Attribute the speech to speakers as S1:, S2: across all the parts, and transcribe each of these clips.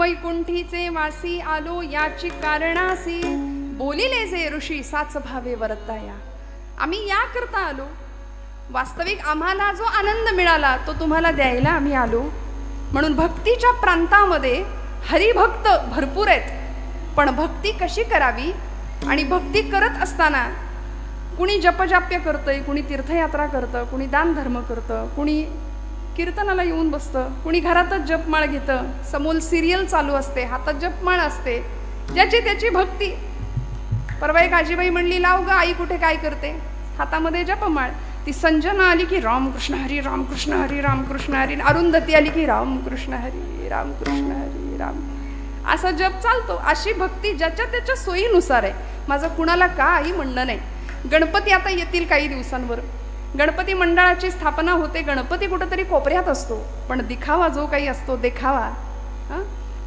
S1: वैकुंठीचे वासी आलो याची कारणासी, बोलिले जे ऋषी साच भावे वर्ताया. आम्ही या करता आलो, वास्तविक आम्हाला जो आनंद मिळाला तो तुम्हाला द्यायला आम्ही आलो. म्हणून भक्तीच्या प्रांतामध्ये हरिभक्त भरपूर आहेत, पण भक्ती कशी करावी आणि भक्ती करत असताना कुणी जपजाप्य करतंय, कुणी तीर्थयात्रा करतं, कुणी दानधर्म करतं, कुणी कीर्तनाला येऊन बसतं, कुणी घरातच जपमाळ घेतं, समोर सिरियल चालू असते, हातात जपमाळ असते, ज्याची त्याची भक्ती. परवा एक आजीबाई म्हणली, लाव ग आई कुठे काय करते, हातामध्ये जपमाळ. ती संजना आली की रामकृष्ण हरी रामकृष्ण हरी रामकृष्ण हरी, अरुंधती आली की रामकृष्ण हरी रामकृष्ण हरी राम, असा जप चालतो. अशी भक्ती ज्याच्या त्याच्या सोयीनुसार आहे. माझं कुणाला काही म्हणणं नाही. गणपती आता येतील काही दिवसांवर, गणपती मंडळाची स्थापना होते. गणपती कुठंतरी कोपऱ्यात असतो, पण दिखावा जो काही असतो, देखावा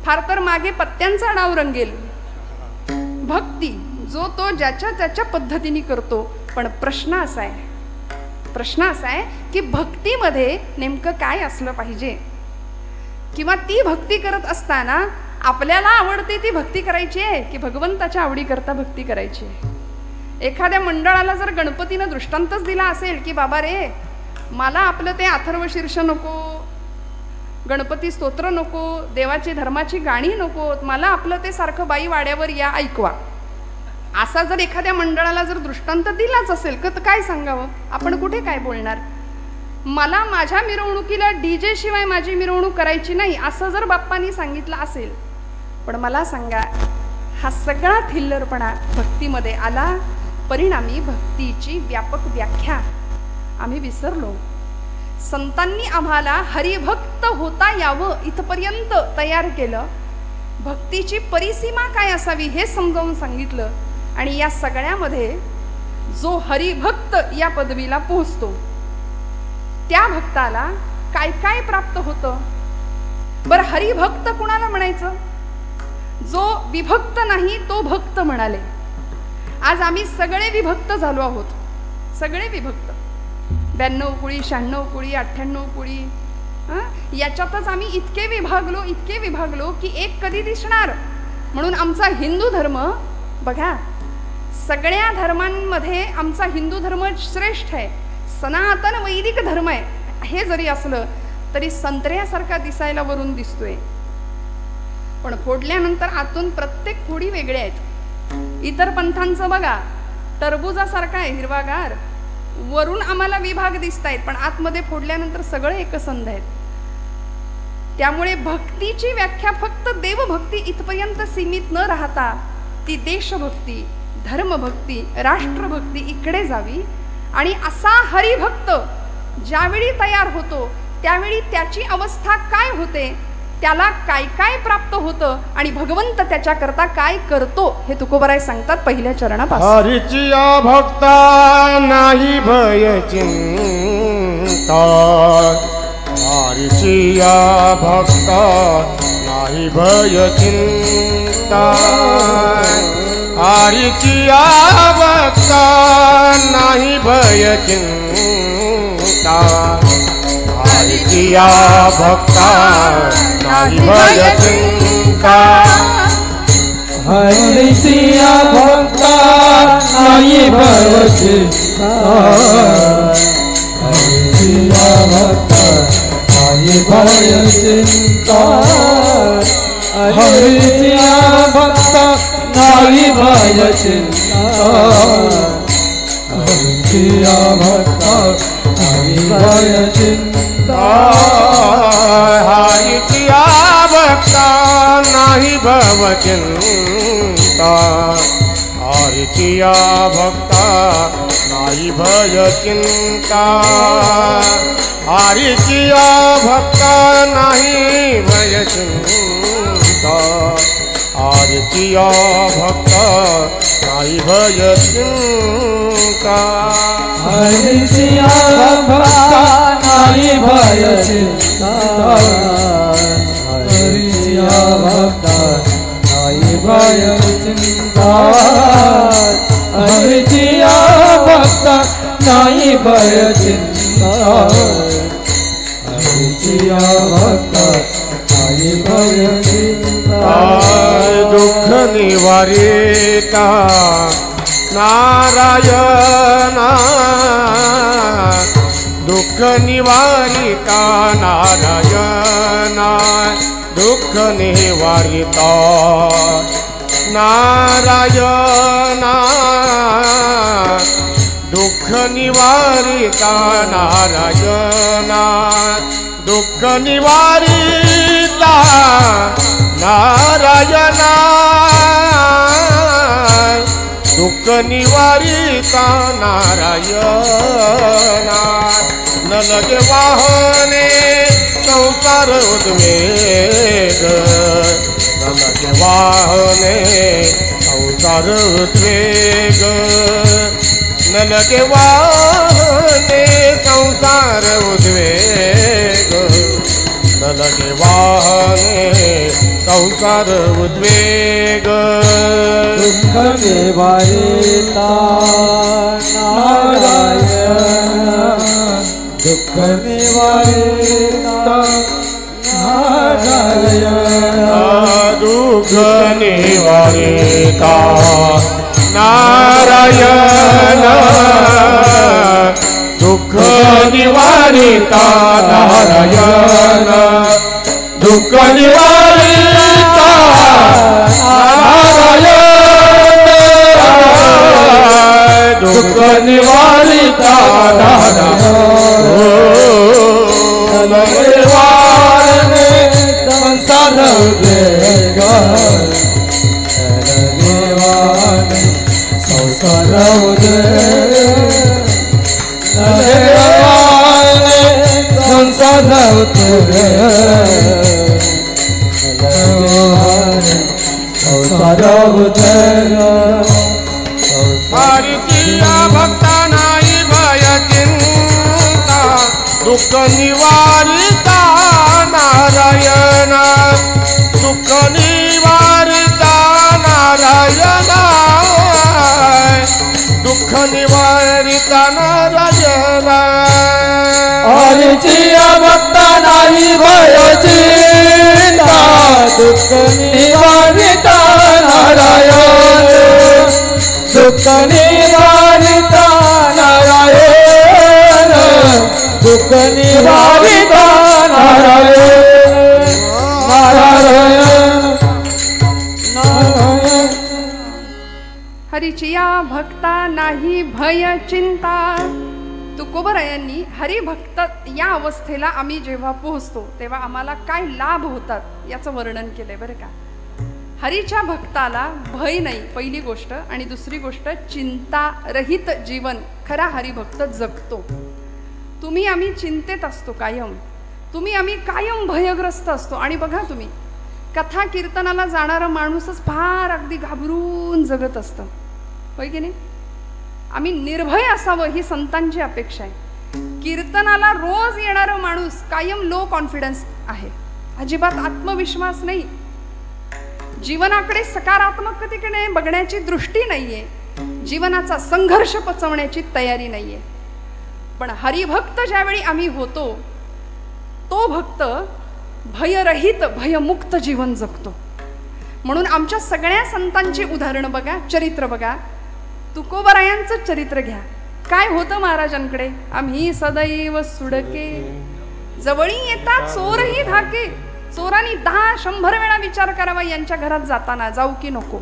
S1: फार तर मागे पत्त्यांचा डाव रंगेल. भक्ती जो तो ज्याच्या त्याच्या पद्धतीने करतो. पण प्रश्न असा आहे की भक्तीमध्ये नेमकं काय असलं पाहिजे, किंवा ती भक्ती करत असताना आपल्याला आवडते ती भक्ती करायची आहे की भगवंताच्या आवडीकरता भक्ती करायची आहे. एखाद्या मंडळाला जर गणपतीनं दृष्टांतच दिला असेल की बाबा रे, मला आपलं ते अथर्वशीर्ष नको, गणपती स्तोत्र नको, देवाची धर्माची गाणी नको, मला आपलं ते सारखं बाई वाड्यावर या ऐकवा, असा जर एखाद्या मंडळाला जर दृष्टांत दिलाच असेल तर काय सांगावं, आपण कुठे काय बोलणार. मला माझ्या मिरवणुकीला डीजे शिवाय माझी मिरवणूक करायची नाही असं जर बाप्पांनी सांगितलं असेल, पण मला सांगा, हा सगळा थिल्लरपणा भक्तीमध्ये आला. परिणामी भक्तीची व्यापक व्याख्या आम्ही विसरलो. संतांनी आम्हाला हरिभक्त होता यावं इथपर्यंत तयार केलं. भक्तीची परिसीमा काय असावी हे समजावून सांगितलं. आणि या सगळ्यामध्ये जो हरिभक्त या पदवीला पोहोचतो त्या भक्ताला काय काय प्राप्त होतं. बरं, हरिभक्त कुणाला म्हणायचं? जो विभक्त नाही तो भक्त म्हणाले. आज आम्ही सगळे विभक्त झालो आहोत, सगळे विभक्त. 92 कुळी, 96 कुळी, 98 कुळी, याच्यातच आम्ही इतके विभागलो की एक कधी दिसणार. म्हणून आमचा हिंदू धर्म बघा, सगळ्या धर्मांमध्ये आमचा हिंदू धर्म श्रेष्ठ आहे, सनातन वैदिक धर्म आहे. हे जरी असलं तरी संत्र्यासारखा दिसायला वरून दिसतोय, पण फोडल्यानंतर आतून प्रत्येक फोडी वेगळ्या आहेत. इतर पंथांचं बघा, टरबुजासारखा आहे हिरवागार, वरून आम्हाला विभाग दिसत आहेत, पण आतमध्ये फोडल्यानंतर सगळे एकसंध आहेत. त्यामुळे भक्तीची व्याख्या फक्त देवभक्ती इथपर्यंत सीमित न राहता ती देशभक्ती, धर्मभक्ती, राष्ट्रभक्ती इकडे जावी. आणि असा हरिभक्त ज्यावेळी तयार होतो त्यावेळी त्याची अवस्था काय होते, त्याला काय काय प्राप्त होतं आणि भगवंत त्याच्याकरता काय करतो हे तुकोबराय सांगतात पहिल्या चरणापासून.
S2: हरीची भक्ता नाही भय चिंता, हरीची भक्ता नाही भय चिंता, हरीची भक्ता नाही भय चिंता, हरीची भक्ता नाही भय चिंता,
S3: हरीची भक्ता नाही भय चिंता, हरीची भक्ता नाही भय चिंता, हरीची भक्ता नाही भय चिंता, हरीची भक्ता नाही भय चिंता,
S2: हरीची भक्ता नाही भव चिंता, हरीची भक्ता नाही भय चिंता, हरीची भक्ता नाही भय चिंता, हरीची भक्ता नाही भय चिंता,
S3: हरीची भक्ता नाही भय चिंता, हरीची भक्ता नाही भय चिंता, हरीची भक्ता नाही भय चिंता, हरीची भक्ता नाही भय चिंता.
S2: दुःख निवारिता नारायणा दुःख निवारिता नारायणा दुःख निवारिता नारायणा दुःख निवारिता नारायणा दुःख निवारिता नारायणा दुःख निवारिता नारायणा न लगे वाहने संसार उद्वेग न लगे वाहने संसार उद्वेग न लगे वाहने संसार उद्वेग न लगे वाहने संसार उद्वेग
S3: दुःख निवारिता नारायण दुःख निवारिता नारायण
S2: दुःख निवारिता नारायण दुःख निवारिता नारायण दुःख निवारिता नारायण दुःख निवारिता नारायण निवारणे
S3: संसार उद्वेग निवारणे संसार उद्वेग संसार उद्वेग संसार उद्वेग
S2: हरिया भक्ता नाही भय चिंता दुःख निवारिता नारायण दुःख निवारिता नारायण दुःख निवारिता नारायण
S3: हरिया भक्ता नाही भय चिंता दुःख निवारिता नारायण दुःख निवारिता नारायण दुःख निवारिता नारायण नारायण नारायण
S1: हरिचिया भक्ता नाही भय चिंता. तुकोबरायांनी हरिभक्त या अवस्थेला आम्ही जेव्हा पोहोचतो तेव्हा आम्हाला काय लाभ होतात याचं वर्णन केलंय बरं का. हरीच्या भक्ताला भय नाही पहिली गोष्ट, आणि दुसरी गोष्ट चिंता रहित जीवन खरा हरिभक्त जगतो. तुम्ही आम्ही चिंतेत असतो कायम, तुम्ही आम्ही कायम भयग्रस्त असतो. आणि बघा तुम्ही कथा कीर्तनाला जाणारा माणूसच फार अगदी घाबरून जगत असतं, होय की नाही. आम्ही निर्भय असावं ही संतांची अपेक्षा आहे. कीर्तनाला रोज येणारा माणूस कायम लो कॉन्फिडन्स आहे, अजिबात आत्मविश्वास नाही, जीवनाकडे सकारात्मकतेकडे बघण्याची दृष्टी नाहीये, जीवनाचा संघर्ष पचवण्याची तयारी नाहीये. पण हरिभक्त ज्यावेळी आम्ही होतो तो भक्त भयरहित भयमुक्त जीवन जगतो. म्हणून आमच्या सगळ्या संतांची उदाहरणं बघा, चरित्र बघा. तुकोबरायांचं चरित्र घ्या. काय होतं महाराजांकडे, आम्ही सदैव सुडके जवळी येतात चोरही धाके. चोरांनी 10-100 वेळा विचार करावा यांच्या घरात जाताना जाऊ की नको.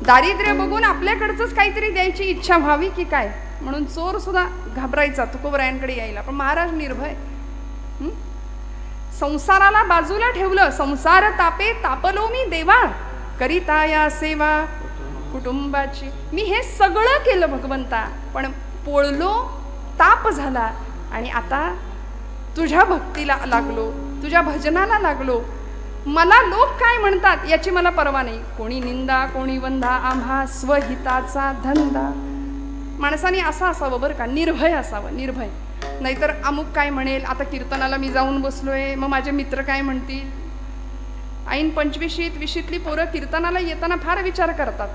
S1: दारिद्र्य बघून आपल्याकडचंच काहीतरी द्यायची इच्छा व्हावी की काय, म्हणून चोर सुद्धा घाबरायचा तुकोबरायांकडे यायला. पण महाराज निर्भय. संसाराला बाजूला ठेवलं. संसार तापे तापलो मी देवा, करिता या सेवा कुटुंबाची. मी हे सगळं केलं भगवंता, पण पोळलो, ताप झाला, आणि आता तुझ्या भक्तीला लागलो, तुझ्या भजनाला लागलो. मला लोक काय म्हणतात याची मला पर्वा नाही. कोणी निंदा कोणी वंदा, आम्हा स्वहिताचा धंदा. माणसाने असं असावं बरं का, निर्भय असावं, निर्भय. नाहीतर अमुक काय म्हणेल, आता कीर्तनाला मी जाऊन बसलोय, मग माझे मित्र काय म्हणतील. ऐन 25वीतली पोरं कीर्तनाला येताना फार विचार करतात,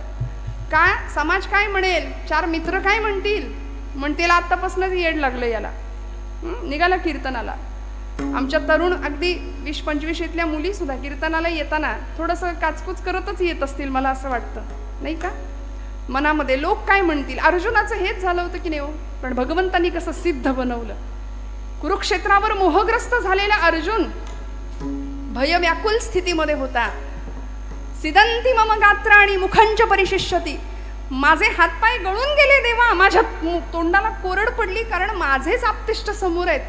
S1: काय समाज काय म्हणेल, 4 मित्र काय म्हणतील आत्तापासूनच येड लागलं याला, निघाला कीर्तनाला. आमच्या तरुण अगदी 20-25 इथल्या मुली सुद्धा कीर्तनाला येताना थोडंसं काचकूच करतच येत असतील, मला असं वाटतं नाही का. मनामध्ये लोक काय म्हणतील. अर्जुनाचं हेच झालं होतं की नाही हो, पण भगवंतांनी कसं सिद्ध बनवलं. कुरुक्षेत्रावर मोहग्रस्त झालेला अर्जुन भयव्याकुल स्थितीमध्ये होता. सिदंती मम गात्राणी मुखंच परिशिष्यती, माझे हातपाय गळून गेले देवा, माझ्या तोंडाला कोरड पडली, कारण माझेच आप्तिष्ट समोर आहेत.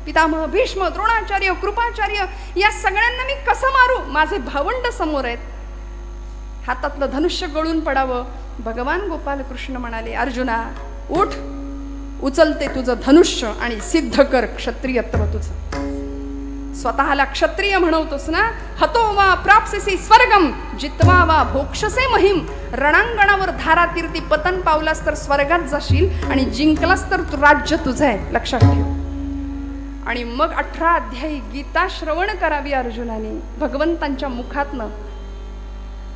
S1: पितामह भीष्म, द्रोणाचार्य, कृपाचार्य, या सगळ्यांना मी कसं मारू, माझे भावंड समोर आहेत. हातातलं धनुष्य गळून पडावं. भगवान गोपाल कृष्ण म्हणाले, अर्जुना उठ, उचलते तुझं धनुष्य आणि सिद्ध कर क्षत्रियत्व तुझं. स्वतःला क्षत्रिय म्हणवतोस ना. हतो वा प्राप्स्यसि स्वर्गम जित्वा वा भोक्षसे महिम, रणांगणावर धारातीर्थी पतन पावलास तर स्वर्गात जाशील आणि जिंकलास तर राज्य तुझं आहे, लक्षात ठेव. आणि मग 18 अध्यायी गीता श्रवण करावी अर्जुनाने भगवंतांच्या मुखातनं.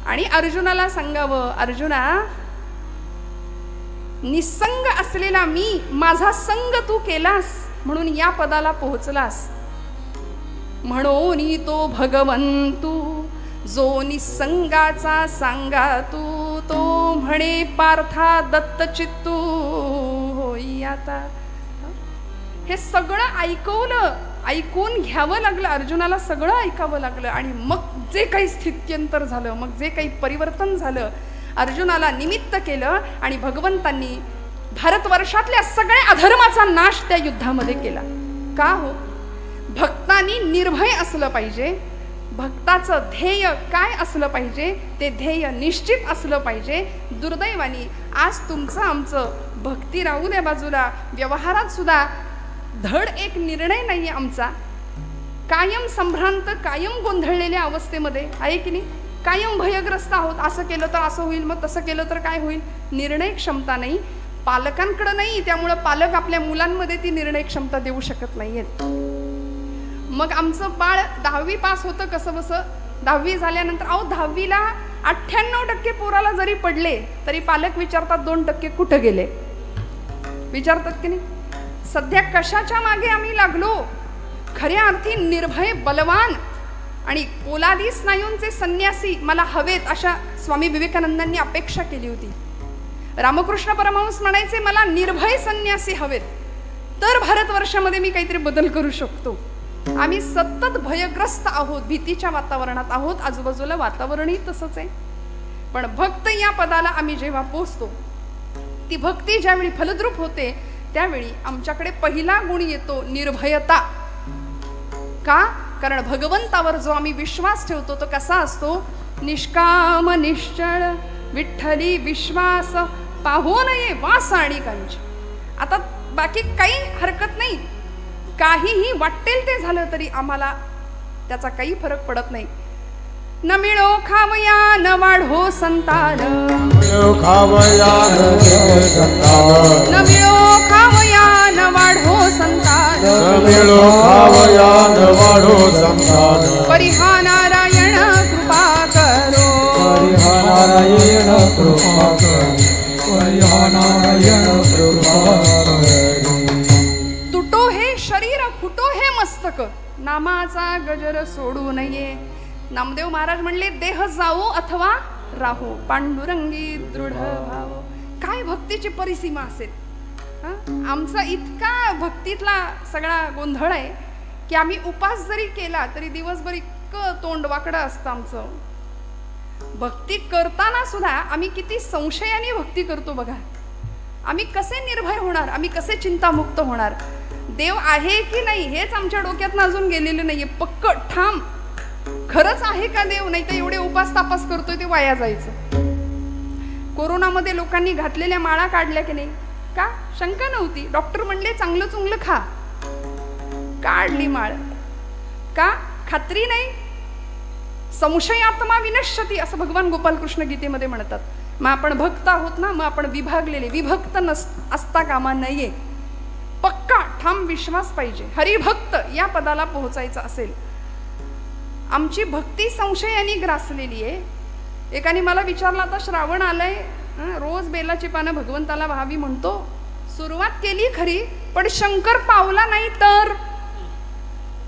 S1: आणि अर्जुनाला सांगावं, अर्जुना निसंग असलेला मी, माझा संग तू केलास म्हणून या पदाला पोहोचलास. म्हणून तो भगवंतू जो निसंगाचा सांगा तू, तो म्हणे पार्था दत्तचित्तू होई आता. हे सगळं ऐकवलं, ऐकून घ्यावं लागलं अर्जुनाला, सगळं ऐकावं लागलं. आणि मग जे काही स्थित्यंतर झालं, मग जे काही परिवर्तन झालं, अर्जुनाला निमित्त केलं आणि भगवंतांनी भारतवर्षातल्या सगळ्या अधर्माचा नाश त्या युद्धामध्ये केला. का हो, भक्तांनी निर्भय असलं पाहिजे. भक्ताचं ध्येय काय असलं पाहिजे, ते ध्येय निश्चित असलं पाहिजे. दुर्दैवानी आज तुमचं आमचं भक्ती राहू द्या बाजूला, व्यवहारात सुद्धा धड एक निर्णय नाहीये आमचा. कायम संभ्रांत, कायम गोंधळलेल्या अवस्थेमध्ये आहे की नाही. कायम भयग्रस्त आहोत. असं केलं तर असं होईल, मग तसं केलं तर काय होईल. निर्णय क्षमता नाही, पालकांकडे नाही. त्यामुळं पालक आपल्या मुलांमध्ये ती निर्णय क्षमता देऊ शकत नाहीयेत. मग आमचं बाळ 10वी पास होतं कसं बसं. 10वी झाल्यानंतर अहो 10वीला 98% पोराला जरी पडले तरी पालक विचारतात 2% कुठं गेले, विचारतात की नाही. सध्या कशाच्या मागे आम्ही लागलो. खऱ्या अर्थी निर्भय, बलवान आणि पोलादी स्नायूंचे संन्यासी मला हवेत, अशा स्वामी विवेकानंदांनी अपेक्षा केली होती. रामकृष्ण परमहंस म्हणायचे, मला निर्भय संन्यासी हवेत, तर भारतवर्षामध्ये मी काहीतरी बदल करू शकतो. आम्ही सतत भयग्रस्त आहोत, भीतीच्या वातावरणात आहोत. आजूबाजूला वातावरणही तसंच आहे. पण भक्त या पदाला आम्ही जेव्हा पोचतो, ती भक्ती ज्यावेळी फलद्रूप होते, त्यावेळी आमच्याकडे पहिला गुण येतो निर्भयता. का? कारण भगवंतावर जो आम्ही विश्वास ठेवतो तो कसा असतो, निष्काम निश्चळ विठ्ठली विश्वास पाहू नये वास आणि कांची. आता बाकी काही हरकत नाही, काहीही वाटेल ते झालं तरी आम्हाला त्याचा काही फरक पडत नाही. न मिळो खावया न वाढो संतान, न मिळो खावया न वाढो संतान, परिहा नारायण कृपा करो,
S3: नारायण कृपा करो, नारायण कृपा करो.
S1: तुटो हे शरीर फुटो हे मस्तक, नामाचा गजर सोडू नये. नामदेव महाराज म्हणले, देह जावो अथवा राहो, पांडुरंगी दृढ भाव. काय भक्तीची परिसीमा असेल. आमचा इतका भक्तीतला सगळा गोंधळ आहे की आम्ही उपास जरी केला तरी दिवसभर इतकं तोंड वाकडं असतं आमचं. भक्ती करताना सुद्धा आम्ही किती संशयाने भक्ती करतो बघा. आम्ही कसे निर्भय होणार, आम्ही कसे चिंतामुक्त होणार. देव आहे की नाही हेच आमच्या डोक्यातनं अजून गेलेलं नाहीये. पक्क ठाम खरंच आहे का देव, नाही तर एवढे उपास तापास करतोय ते वाया जायचं. कोरोनामध्ये लोकांनी घातलेल्या माळा काढल्या की नाही, का? शंका नव्हती. डॉक्टर म्हणले चांगलं चुंगलं खा, काढली माळ. का? खात्री नाही. संशयात्मा विनश्यती असं भगवान गोपाल कृष्ण गीतेमध्ये म्हणतात. मग आपण भक्त आहोत ना, मग आपण विभागलेले, विभक्त असता कामा नये. पक्का ठाम विश्वास पाहिजे. हरिभक्त या पदाला पोहोचायचं असेल. आमची भक्ती संशयाने ग्रासलेली आहे. एकाने मला विचारलं, आता श्रावण आलंय, रोज बेलाची पानं भगवंताला व्हावी म्हणतो, सुरुवात केली खरी, पण शंकर पावला नाही तर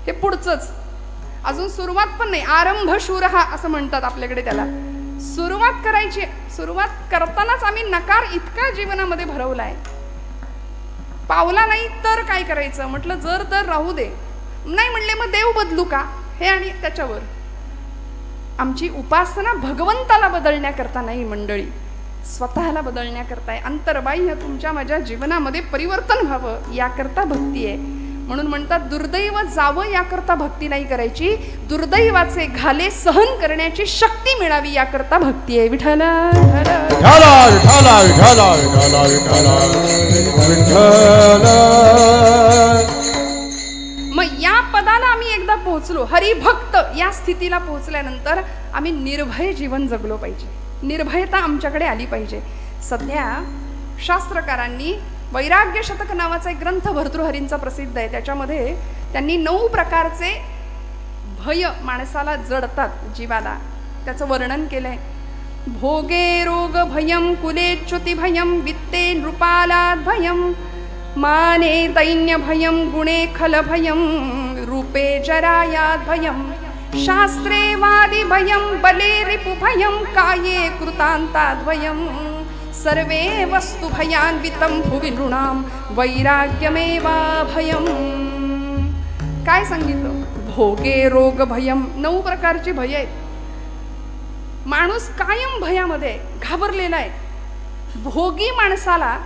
S1: हे पुढचंच. अजून सुरुवात पण नाही, आरंभ शूरहा असं म्हणतात आपल्याकडे त्याला. सुरुवात करायची, सुरुवात करतानाच आम्ही नकार इतका जीवनामध्ये भरवलाय. पावला नाही तर काय करायचं म्हटलं, जर तर राहू दे. नाही म्हणले मग देव बदलू का, हे आणि त्याच्यावर. आमची उपासना भगवंताला बदलण्याकरता नाही मंडळी, स्वतःला बदलण्याकरता. अंतर्बाह्य तुमच्या माझ्या जीवनामध्ये परिवर्तन व्हावं याकरता भक्ती आहे. म्हणून म्हणतात दुर्दैव जावं याकरता भक्ती नाही करायची, दुर्दैवाचे घाले सहन करण्याची शक्ती मिळावी याकरता भक्ती आहे. विठ्ठल मग या पदाला आम्ही एकदा पोहोचलो, हरिभक्त या स्थितीला पोहोचल्यानंतर आम्ही निर्भय जीवन जगलो पाहिजे. निर्भयता आमच्याकडे आली पाहिजे. सध्या शास्त्रकारांनी वैराग्य शतक नावाचा एक ग्रंथ भर्तृहरींचा प्रसिद्ध आहे, त्याच्यामध्ये त्यांनी 9 प्रकारचे भय माणसाला जडतात जीवाला, त्याचं वर्णन केलंय. भोगे रोग भयम, कुलेच्युती भयम, वित्ते नृपालाद भयम, माने दैन्य भयम, गुणे खल भयम, रूपे जरायाद भयम, शास्त्रे वादी भयम, बले रिपु भयम, काये कृतांताद भयम, सर्वे वस्तु भयान्वितं भुवि नृणां वैराग्यमेवा भयम. काय सांगितलं? भोगे रोग भयम, 9 प्रकारची भय आहेत. माणूस कायम भयामध्ये घाबरलेला आहे. भोगी माणसाला,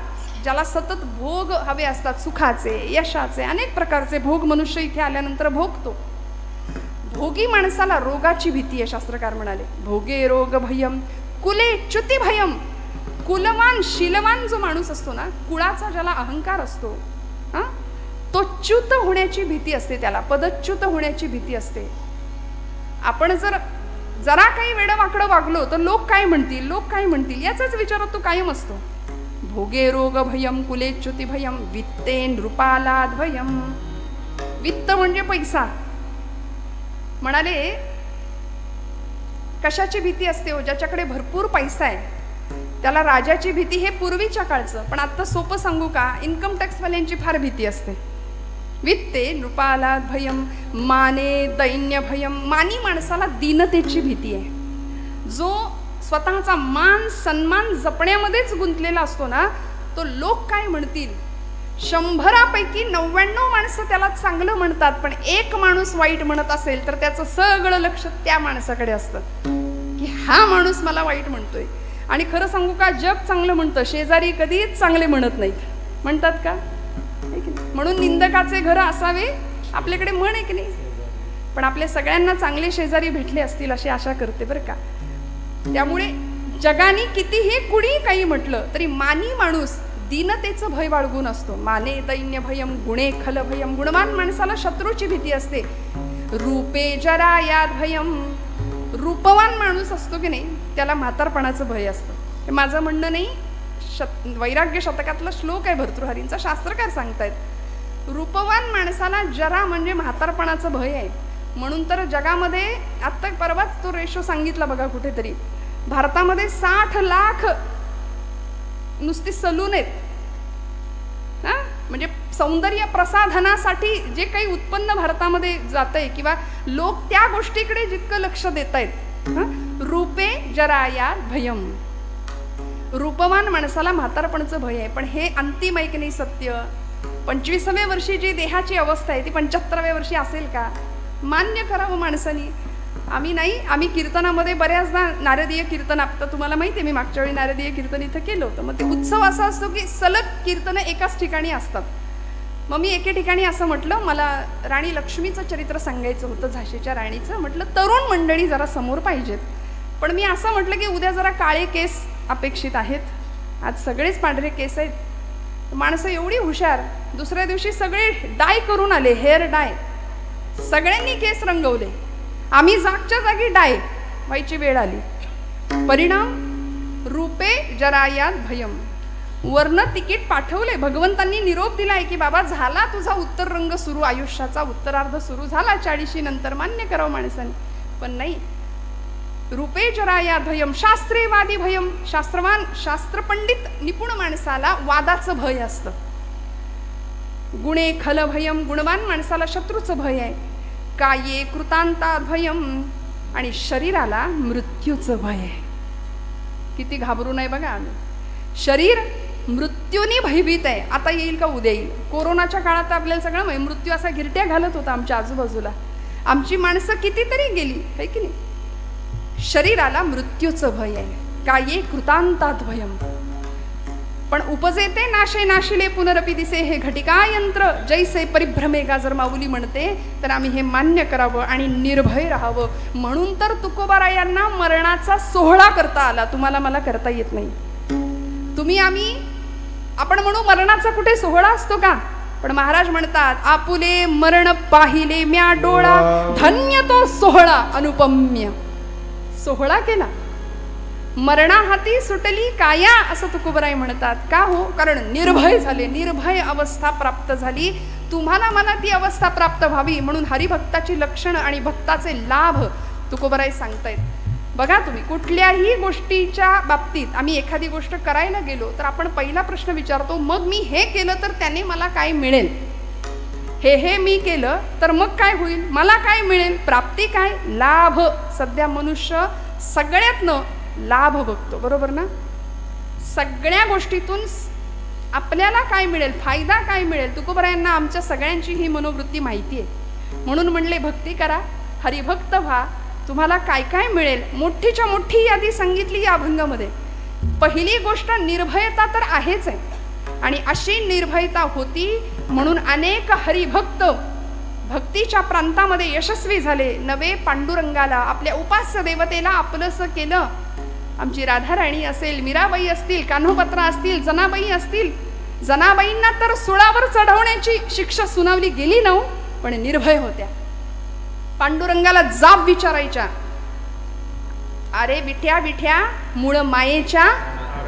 S1: ज्याला सतत भोग हवे असतात, सुखाचे यशाचे अनेक प्रकारचे भोग मनुष्य इथे आल्यानंतर भोगतो. भोगी माणसाला रोगाची भीती आहे. शास्त्रकार म्हणाले भोगे रोग भयम, कुले च्युती भयम. कुलवान शीलवान जो माणूस असतो ना, कुळाचा ज्याला अहंकार असतो, तो च्युत होण्याची भीती असते, त्याला पदच्युत होण्याची भीती असते. आपण जर जरा काही वेडवाकडं वागलो तर लोक काय म्हणतील, लोक काय म्हणतील याचाच विचारात तो कायम असतो. भोगे रोग भयम, कुले च्युती भयम, वित्ते नृपालाद भयम. वित्त म्हणजे पैसा. म्हणाले कशाची भीती असते हो? ज्याच्याकडे भरपूर पैसा आहे त्याला राजाची भीती. हे पूर्वीच्या काळचं, पण आता सोपं सांगू का, इन्कम टॅक्सवाल्यांची फार भीती असते. वित्ते नृपालाद भयम, माने दैन्य भयम. मानी माणसाला दीनतेची भीती आहे. जो स्वतःचा मान सन्मान जपण्यामध्येच गुंतलेला असतो ना, तो लोक काय म्हणतील, 100पैकी 99 माणसं त्याला चांगलं म्हणतात, पण एक माणूस वाईट म्हणत असेल तर त्याचं सगळं लक्ष त्या माणसाकडे असतं की हा माणूस मला वाईट म्हणतोय. आणि खरं सांगू का, जग चांगलं म्हणतं, शेजारी कधीच चांगले म्हणत नाहीत. म्हणतात का? म्हणून निंदकाचे घर असावे आपल्याकडे म्हण आहे की नाही. पण आपल्या सगळ्यांना चांगले शेजारी भेटले असतील अशी आशा करते बरं का. त्यामुळे जगाने कितीही कुणी काही म्हटलं तरी मानी माणूस दीनतेचं भय बाळगून असतो. माने दैन्य भयम, गुणे खल भयम. गुणवान माणसाला शत्रूची भीती असते. रूपे जरायाद भयम. रूपवान माणूस असतो की नाही त्याला म्हातारपणाचं भय असतं. हे माझं म्हणणं नाही, वैराग्य शतकातला श्लोक आहे भर्तृहरींचा, शास्त्रकार सांगतायत. रूपवान माणसाला जरा म्हणजे म्हातारपणाचं भय आहे. म्हणून तर जगामध्ये आत्ता परवाच तो रेशो सांगितला बघा कुठेतरी, भारतामध्ये 60 लाख नुसती सलून आहेत. म्हणजे सौंदर्य प्रसाधनासाठी जे काही उत्पन्न भारतामध्ये जातंय किंवा लोक त्या गोष्टीकडे जितकं लक्ष देत आहेत. रूपे जराया भयम. रूपवान माणसाला म्हातारपणाचं भय आहे. पण हे अंतिम आहे की नाही सत्य. 25व्या वर्षी जी देहाची अवस्था आहे ती 75व्या वर्षी असेल का? मान्य करावं माणसानी. आम्ही नाही, आम्ही कीर्तनामध्ये बऱ्याचदा नारदीय कीर्तन, आता तुम्हाला माहिती आहे मी मागच्या वेळी नारदीय कीर्तन इथं केलं होतं. मग ते उत्सव असा असतो की सलग कीर्तनं एकाच ठिकाणी असतात. मग मी एके ठिकाणी असं म्हटलं, मला राणी लक्ष्मीचं चरित्र सांगायचं होतं, झाशीच्या राणीचं. म्हटलं तरुण मंडळी जरा समोर पाहिजेत. पण मी असं म्हटलं की उद्या जरा काळे केस अपेक्षित आहेत, आज सगळेच पांढरे केस आहेत. माणसं एवढी हुशार, दुसऱ्या दिवशी सगळे डाय करून आले, हेअर डाय. सगळ्यांनी केस रंगवले. आम्ही जागच्या जागी डाय व्हायची वेळ आली. परिणाम रूपे जरायात भयम. वर्ण तिकीट पाठवले, भगवंतांनी निरोप दिलाय की बाबा झाला तुझा उत्तर रंग सुरू, आयुष्याचा उत्तरार्ध सुरू झाला 40 नंतर. मान्य करावं माणसाने. पण नाही, रूपे जरायात भयम, शास्त्रे वादी भयम. शास्त्रवान शास्त्रपंडित निपुण माणसाला वादाचं भय असतं. गुणे खल भयम. गुणवान माणसाला शत्रूचं भय आहे. काये कृतांतात भयम, आणि शरीराला मृत्यूचं भय आहे. किती घाबरू नये बघा आम्ही. शरीर मृत्यूनी भयभीत आहे. आता येईल का उद्या येईल. कोरोनाच्या काळात आपल्याला सगळं मृत्यू असा गिरट्या घालत होता आमच्या आजूबाजूला. आमची माणसं कितीतरी गेली है की नाही. शरीराला मृत्यूचं भय आहे. काये कृतांतात भयम, पण उपजेते नाशे नाशिले पुनरपी दिसे, हे घटिका यंत्र जैसे परिभ्रमेगा जर माऊली म्हणते तर आम्ही हे मान्य करावं आणि निर्भय राहावं. म्हणून तर तुकोबारायांना मरणाचा सोहळा करता आला. तुम्हाला मला करता येत नाही. तुम्ही आपण म्हणू मरणाचा कुठे सोहळा असतो का, पण महाराज म्हणतात आपुले मरण पाहिले म्या डोळा, धन्य तो सोहळा अनुपम्य. सोहळा केला, मरणा हाती सुटली काया, असं तुकोबराय म्हणतात. का हो, कारण निर्भय झाले, निर्भय अवस्था प्राप्त झाली. तुम्हाला मला ती अवस्था प्राप्त व्हावी म्हणून हरिभक्ताची लक्षणं आणि भक्ताचे लाभ तुकोबराय सांगतायत. बघा तुम्ही कुठल्याही गोष्टीच्या बाबतीत आम्ही एखादी गोष्ट करायला गेलो तर आपण पहिला प्रश्न विचारतो, मग मी हे केलं तर त्याने मला काय मिळेल. हे मी केलं तर मग काय होईल, मला काय मिळेल, प्राप्ती काय, लाभ. सध्या मनुष्य सगळ्यातनं लाभ बघतो, बरोबर ना. सगळ्या गोष्टीतून आपल्याला काय मिळेल, फायदा काय मिळेल. तुकोबरायांना आमच्या सगळ्यांची ही मनोवृत्ती माहिती आहे. म्हणून म्हणले भक्ती करा, हरिभक्त व्हा, तुम्हाला काय काय मिळेल. मोठीच्या मोठी यादी सांगितली या अभंगामध्ये. पहिली गोष्ट निर्भयता तर आहेच आहे, आणि अशी निर्भयता होती म्हणून अनेक हरिभक्त भक्तीच्या प्रांतामध्ये यशस्वी झाले. नवे पांडुरंगाला, आपल्या उपास्य देवतेला आपलंसं केलं. आमची राधाराणी असेल, मीराबाई असतील, कान्होपत्रा असतील, जनाबाई असतील. जनाबाईंना तर सुळावर चढवण्याची शिक्षा सुनावली गेली नव्ह, पण निर्भय होत्या. पांडुरंगाला जाब विचारायच्या, अरे विठ्या विठ्या मूळ मायेच्या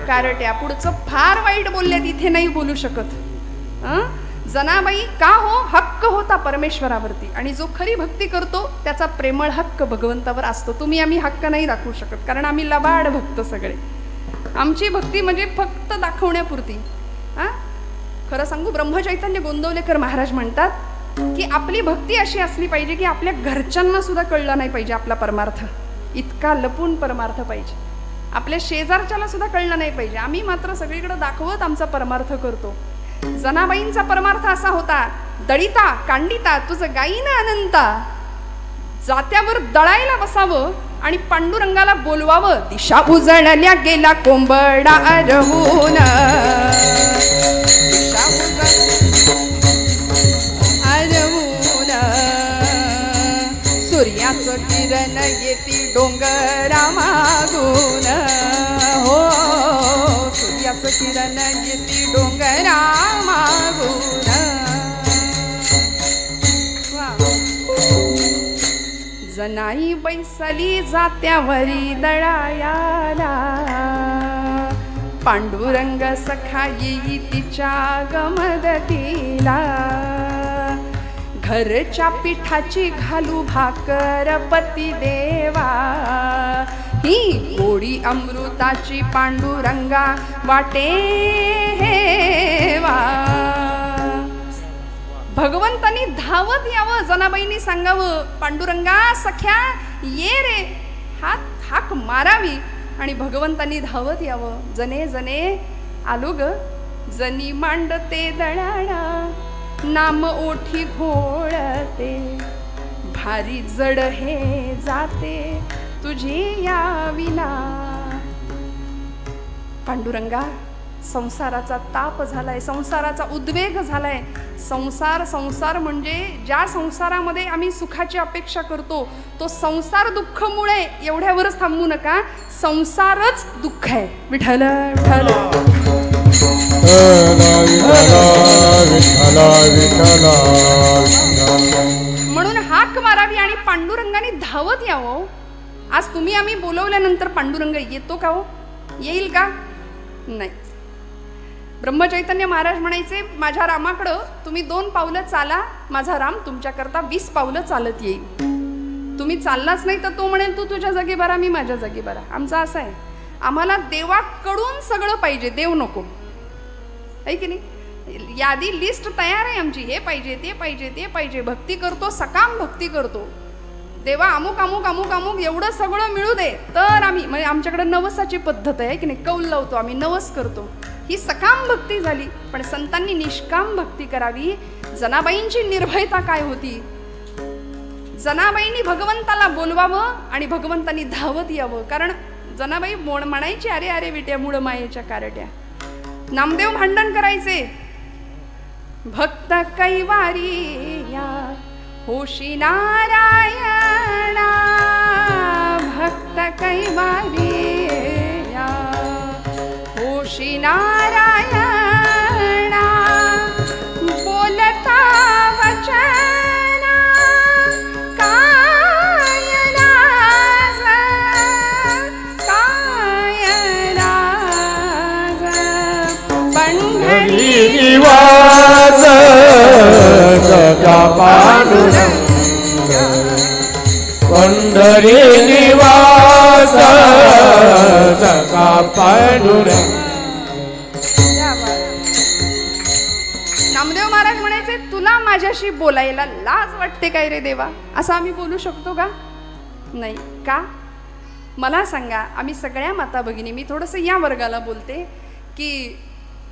S1: कारट्या. पुढचं फार वाईट बोलले, तिथे नाही बोलू शकत. जनाबाई का हो, हक्क होता परमेश्वरावरती, आणि जो खरी भक्ती करतो त्याचा प्रेमळ हक्क भगवंतावर असतो. तुम्ही आम्ही हक्क नाही दाखवू शकत, कारण आम्ही लबाड भक्त सगळे. आमची भक्ती म्हणजे फक्त दाखवण्यापुरती. खरं सांगू, ब्रह्मचैतन्य गोंदवलेकर महाराज म्हणतात की आपली भक्ती अशी असली पाहिजे की आपल्या घरच्यांना सुद्धा कळलं नाही पाहिजे आपला परमार्थ. इतका लपून परमार्थ पाहिजे. आपल्या शेजारच्याला सुद्धा कळलं नाही पाहिजे. आम्ही मात्र सगळीकडे दाखवत आमचा परमार्थ करतो. जनाबाईंचा परमार्थ असा होता, दळिता कांडिता तुझं गाईना अनंता, जात्यावर दळायला बसावं आणि पांडुरंगाला बोलवावं. दिशा उजळल्या गेला कोंबडा अरहून, दिशा अरहून, सूर्याचं किरण येती डोंगरा मागून. हो, सूर्याचं किरण येती डोंगरा मागून. जनाई बैसली जात्यावरी दळायाला, पांडुरंग सखा येई तिच्या गमदतीला. घरच्या पिठाची घालू भाकर पती देवा, ही गोडी अमृताची पांडुरंगा वाटे हेवा. भगवंतानी धावत यावं, जनाबाईंनी सांगावं, पांडुरंगा सख्या ये रे, हाक मारावी, आणि भगवंतानी धावत यावं. जने जने आलो ग, जनी मांडते दळाळा, नाम ओठी घोळते, भारी जड हे जाते तुझी या विना. पांडुरंगा, संसाराचा ताप झालाय, संसाराचा उद्वेग झालाय. संसार म्हणजे ज्या संसारामध्ये आम्ही सुखाची अपेक्षा करतो तो संसार दुःखमुळे एवढ्यावरच थांबू नका. संसारच दुःख आहे. विठ्ठल विठ्ठल म्हणून हाक मारावी आणि पांडुरंगाने धावत यावं. आज तुम्ही आम्ही बोलवल्यानंतर पांडुरंग येतो का हो, येईल का, नाही. ब्रह्मचैतन्य महाराज म्हणायचे, माझ्या रामाकडं तुम्ही 2 पावलं चाला, माझा राम तुमच्याकरता 20 पावलं चालत येईल. तुम्ही चाललाच नाही तर तो म्हणेल तू तुझ्या जागी बरा, मी माझ्या जागी बरा. आमचा असं आहे, आम्हाला देवाकडून सगळं पाहिजे, देव नको, आहे की नाही. यादी लिस्ट तयार आहे आमची, हे पाहिजे ते पाहिजे ते पाहिजे. भक्ती करतो, सकाम भक्ती करतो. देवा अमुक अमुक अमुक अमुक एवढं सगळं मिळू दे तर आम्ही, म्हणजे आमच्याकडे नवसाची पद्धत आहे की नाही, कौल लावतो आम्ही, नवस करतो. ही सकाम भक्ती झाली. पण संतांनी निष्काम भक्ती करावी. जनाबाईंची निर्भयता काय होती? जनाबाईंनी भगवंताला बोलवावं आणि भगवंतांनी धावत यावं. कारण जनाबाई म्हणायची, अरे अरे विट्या मूळ मायेच्या कारट्या. नामदेव भांडण करायचे, भक्त कैवारी या होशी नारायणा, भक्त कैवारी या होशी नारायणा, बोलता वचन काय लाज, काय लाज, पंढरी
S2: निवास सखा पांडुरंग, पंढरी निवास सखा पांडुरंग.
S1: नामदेव महाराज म्हणायचे, तुला माझ्याशी बोलायला लाज वाटते काय रे देवा? असं आम्ही बोलू शकतो का? नाही. का? मला सांगा. आम्ही सगळ्या माता भगिनी, मी थोडंसं या वर्गाला बोलते की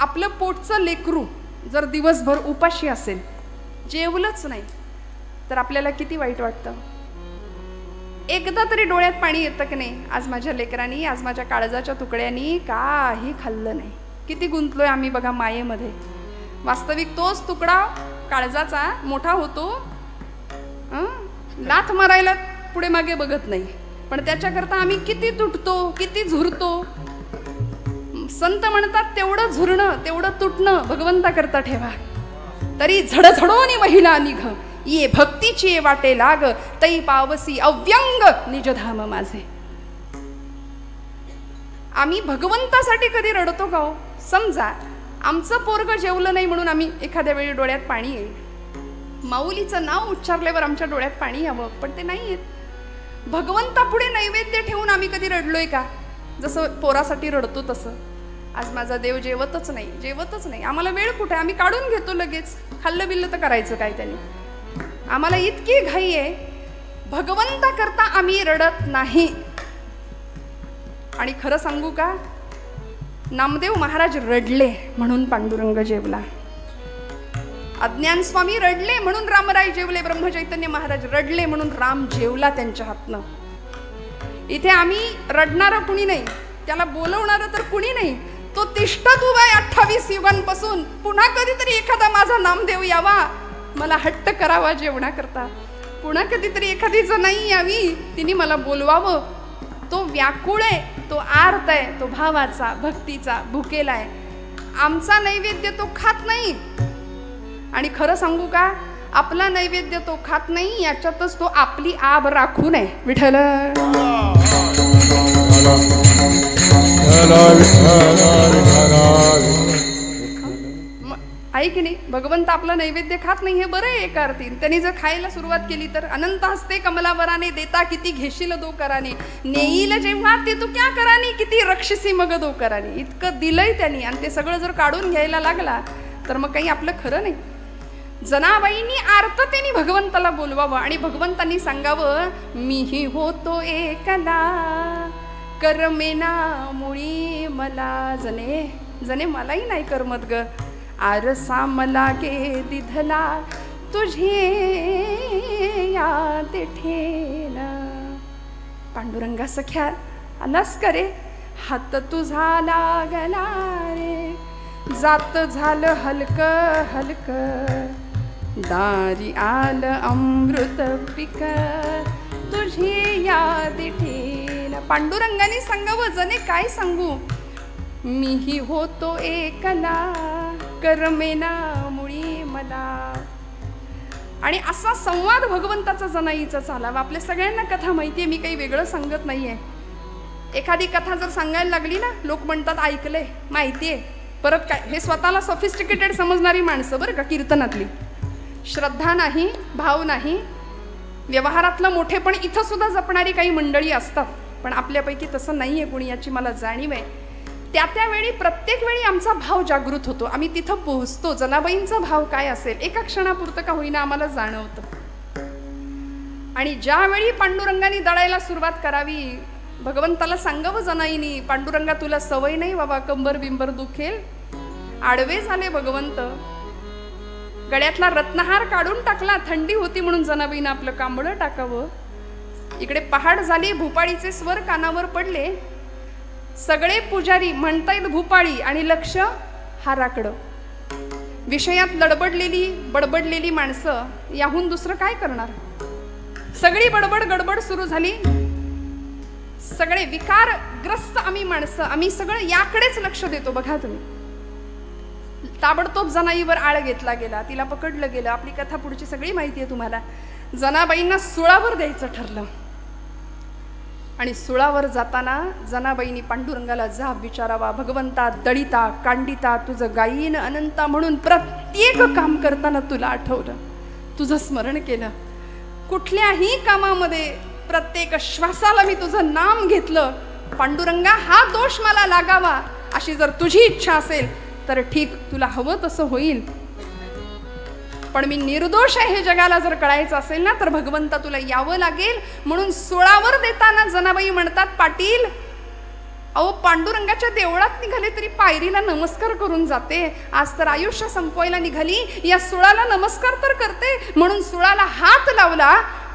S1: आपलं पोटचं लेकरू जर दिवसभर उपाशी असेल, जेवलंच नाही, तर आपल्याला किती वाईट वाटतं. एकदा तरी डोळ्यात पाणी येतं की नाही, आज माझ्या लेकरांनी, आज माझ्या काळजाच्या तुकड्यांनी काही खाल्लं नाही. किती गुंतलोय आम्ही बघा मायेमध्ये. वास्तविक तोच तुकडा काळजाचा मोठा होतो, लाथ मारायला पुढे मागे बघत नाही, पण त्याच्याकरता आम्ही किती तुटतो, किती झुरतो. संत म्हणतात, तेवढं झुरणं, तेवढं तुटणं भगवंता करता ठेवा. तरी झडझडोनी महिला निघ, ये भक्तीची वाटे लाग, तई पावसी अव्यंग निजधाम माझे. आम्ही भगवंतासाठी कधी रडतो का हो? समजा आमचं पोरग जेवलं नाही म्हणून आम्ही एखाद्या वेळी डोळ्यात पाणी येईल. माऊलीचं नाव उच्चारल्यावर आमच्या डोळ्यात पाणी यावं, पण ते नाही येत. भगवंतापुढे नैवेद्य ठेवून आम्ही कधी रडलोय का? जसं पोरासाठी रडतो तसं. आज माझा देव जेवतच नाही, जेवतच नाही. आम्हाला वेळ कुठे, आम्ही काढून घेतो लगेच. खाल्लं बिल्लं तर करायचं काय त्याने? आम्हाला इतकी घाई आहे. भगवंता करता आम्ही रडत नाही. आणि खरं सांगू का, नामदेव महाराज रडले म्हणून पांडुरंग जेवला. अज्ञान स्वामी रडले म्हणून रामराय जेवले. ब्रह्मचैतन्य महाराज रडले म्हणून राम जेवला त्यांच्या हातनं. इथे आम्ही रडणारं कुणी नाही, त्याला बोलवणारं तर कुणी नाही. तो तिष्ठत उभा आहे 28 युगांपासून. पुन्हा कधीतरी एखादा माझा नामदेव यावा, मला हट्ट करावा जेवणाकरता. पुन्हा कधीतरी एखादी जनाई यावी, तिने मला बोलवावं. तो व्याकुळ आहे, तो आर्त आहे, तो भावाचा, भक्तीचा भुकेला आहे. आमचा नैवेद्य तो खात नाही. आणि खरं सांगू का, आपला नैवेद्य तो खात नाही, याच्यातच तो आपली आब राखून आहे. विठ्ठल आहे की नाही? भगवंत आपला नैवेद्य खात नाही, हे बरं आहे एका अर्थी. त्यांनी जर खायला सुरुवात केली तर, अनंत हस्ते कमलावराने, देता किती घेशील दो कराने, नेईल जेव्हा ते तू क्या करानी, किती रक्षसी मग दो करानी. इतकं दिलंय त्यांनी, आणि ते सगळं जर काढून घ्यायला लागला तर मग काही आपलं खरं नाही. जनाबाईंनी आर्ततेने भगवंताला बोलवावं आणि भगवंतांनी सांगावं, मीही होतो एकला, करमेना मुळी मला. जने जने मलाही नाही करमत ग, आरसा मला गे दिधला, तुझे या तेठेला. पांडुरंगा सख्या आलास का रे? हात तुझा लागला रे, जात झालं हलक हलक, दारी आलं अमृत पिक, तुझी याद ठेला. पांडुरंगाने सांगावं, जने काय सांगू, मीही होतो एकला, करमेना मुळी मला. आणि असा संवाद भगवंताचा जनाईचा चालावा. आपल्या सगळ्यांना कथा माहितीये, मी काही वेगळं सांगत नाहीये. एखादी कथा जर सांगायला लागली ना, लोक म्हणतात ऐकलंय, माहितीये, परत काय. हे स्वतःला सॉफिस्टिकेटेड समजणारी माणसं बरं का, कीर्तनातली. श्रद्धा नाही, भाव नाही, व्यवहारातलं मोठे पण इथं सुद्धा जपणारी काही मंडळी असतात, पण आपल्यापैकी तसं नाहीये कुणी, याची मला जाणीव आहे. त्यावेळी प्रत्येक वेळी आमचा भाव जागृत होतो. आम्ही तिथं पोहोचतो. जनाबाईंचा भाव काय असेल एका क्षणापुरतं का होईना आम्हाला जाणवतं. आणि ज्यावेळी पांडुरंगाने दळायला सुरुवात करावी, भगवंताला सांगावं जनाईनी, पांडुरंगा तुला सवय नाही बाबा, कंबर बिंबर दुखेल. आडवे झाले भगवंत. गळ्यातला रत्नहार काढून टाकला. थंडी होती म्हणून जनाबाईनं आपलं कांबळं टाकावं. इकडे पहाड झाली. भूपाळीचे स्वर कानावर पडले. सगळे पुजारी म्हणतायत भूपाळी आणि लक्ष हाराकडं. विषयात बडबडलेली माणसं याहून दुसरं काय करणार. सगळी बडबड गडबड सुरू झाली. सगळे विकारग्रस्त आम्ही माणसं, आम्ही सगळं याकडेच लक्ष देतो. बघा तुम्ही, ताबडतोब जनाईवर आळ घेतला गेला. तिला पकडलं गेलं. आपली कथा पुढची सगळी माहिती आहे तुम्हाला. जनाबाईंना सुळावर द्यायचं ठरलं. आणि सुळावर जाताना जनाबाईंनी पांडुरंगाला जाब विचारावा, भगवंता दळिता कांडिता तुझं गायीन अनंता म्हणून प्रत्येक काम करताना तुला आठवलं, तुझं स्मरण केलं. कुठल्याही कामामध्ये प्रत्येक श्वासाला मी तुझं नाम घेतलं. पांडुरंगा हा दोष मला लागावा अशी जर तुझी इच्छा असेल तर ठीक, तुला हवं तसं होईल. पण मी निर्दोष आहे हे जगाला जर कळायचं असेल ना तर भगवंता तुला यावं लागेल. म्हणून सुळावर देताना जनाबाई म्हणतात, पाटील अहो पांडुरंगाच्या देवळात निघाले तरी पायरीला नमस्कार करून जाते. आज तर आयुष्य संपवायला निघाली, या सुळाला नमस्कार तर करते. म्हणून सुळाला हात लावला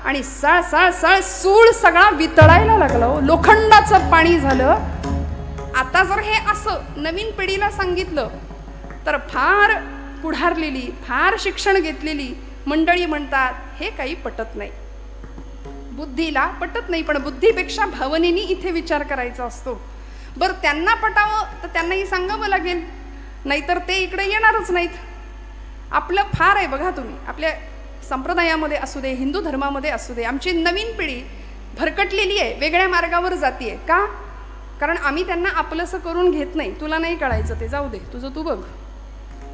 S1: आणि सळ सळ सळ सूळ सगळा वितळायला लागला. लोखंडाचं पाणी झालं. आता जर हे असं नवीन पिढीला सांगितलं तर फार पुढारलेली, फार शिक्षण घेतलेली मंडळी म्हणतात हे काही पटत नाही. बुद्धीला पटत नाही, पण बुद्धीपेक्षा भावनेनी इथे विचार करायचा असतो. बरं त्यांना पटावं तर त्यांनाही सांगावं लागेल, नाहीतर ते इकडे येणारच नाहीत. आपलं फार आहे बघा तुम्ही, आपल्या संप्रदायामध्ये असू दे, हिंदू धर्मामध्ये असू दे, आमची नवीन पिढी भरकटलेली आहे, वेगळ्या मार्गावर जातीये. का? कारण आम्ही त्यांना आपलंसं करून घेत नाही. तुला नाही कळायचं ते जाऊ दे, तुझं तू बघ.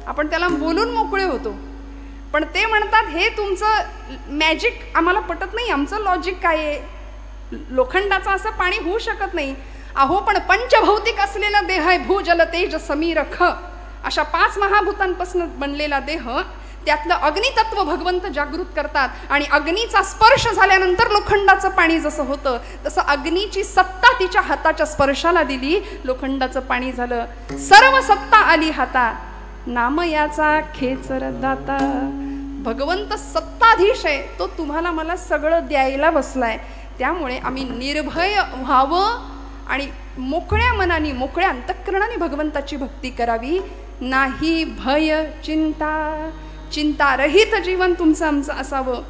S1: आपण त्याला बोलून मोकळे होतो. पण ते म्हणतात हे तुमचं मॅजिक आम्हाला पटत नाही. आमचं लॉजिक काय आहे? लोखंडाचं असं पाणी होऊ शकत नाही. अहो पण पंचभौतिक असलेला देह आहे, भूजल तेज समीर ख अशा 5 महाभूतांपासून बनलेला देह. त्यातलं अग्नितत्व भगवंत जागृत करतात. आणि अग्नीचा स्पर्श झाल्यानंतर लोखंडाचं पाणी जसं होतं तसं अग्नीची सत्ता तिच्या हाताच्या स्पर्शाला दिली, लोखंडाचं पाणी झालं. सर्व सत्ता आली हातात, नाम याचा खेचर दाता. भगवंत सत्ताधीश आहे, तो तुम्हाला मला सगळं द्यायला बसलाय. त्यामुळे आम्ही निर्भय व्हावं आणि मोकळ्या मनाने, मोकळ्या अंतःकरणाने भगवंताची भक्ती करावी. नाही भय चिंता, चिंतारहित जीवन तुमचं आमचं असावं.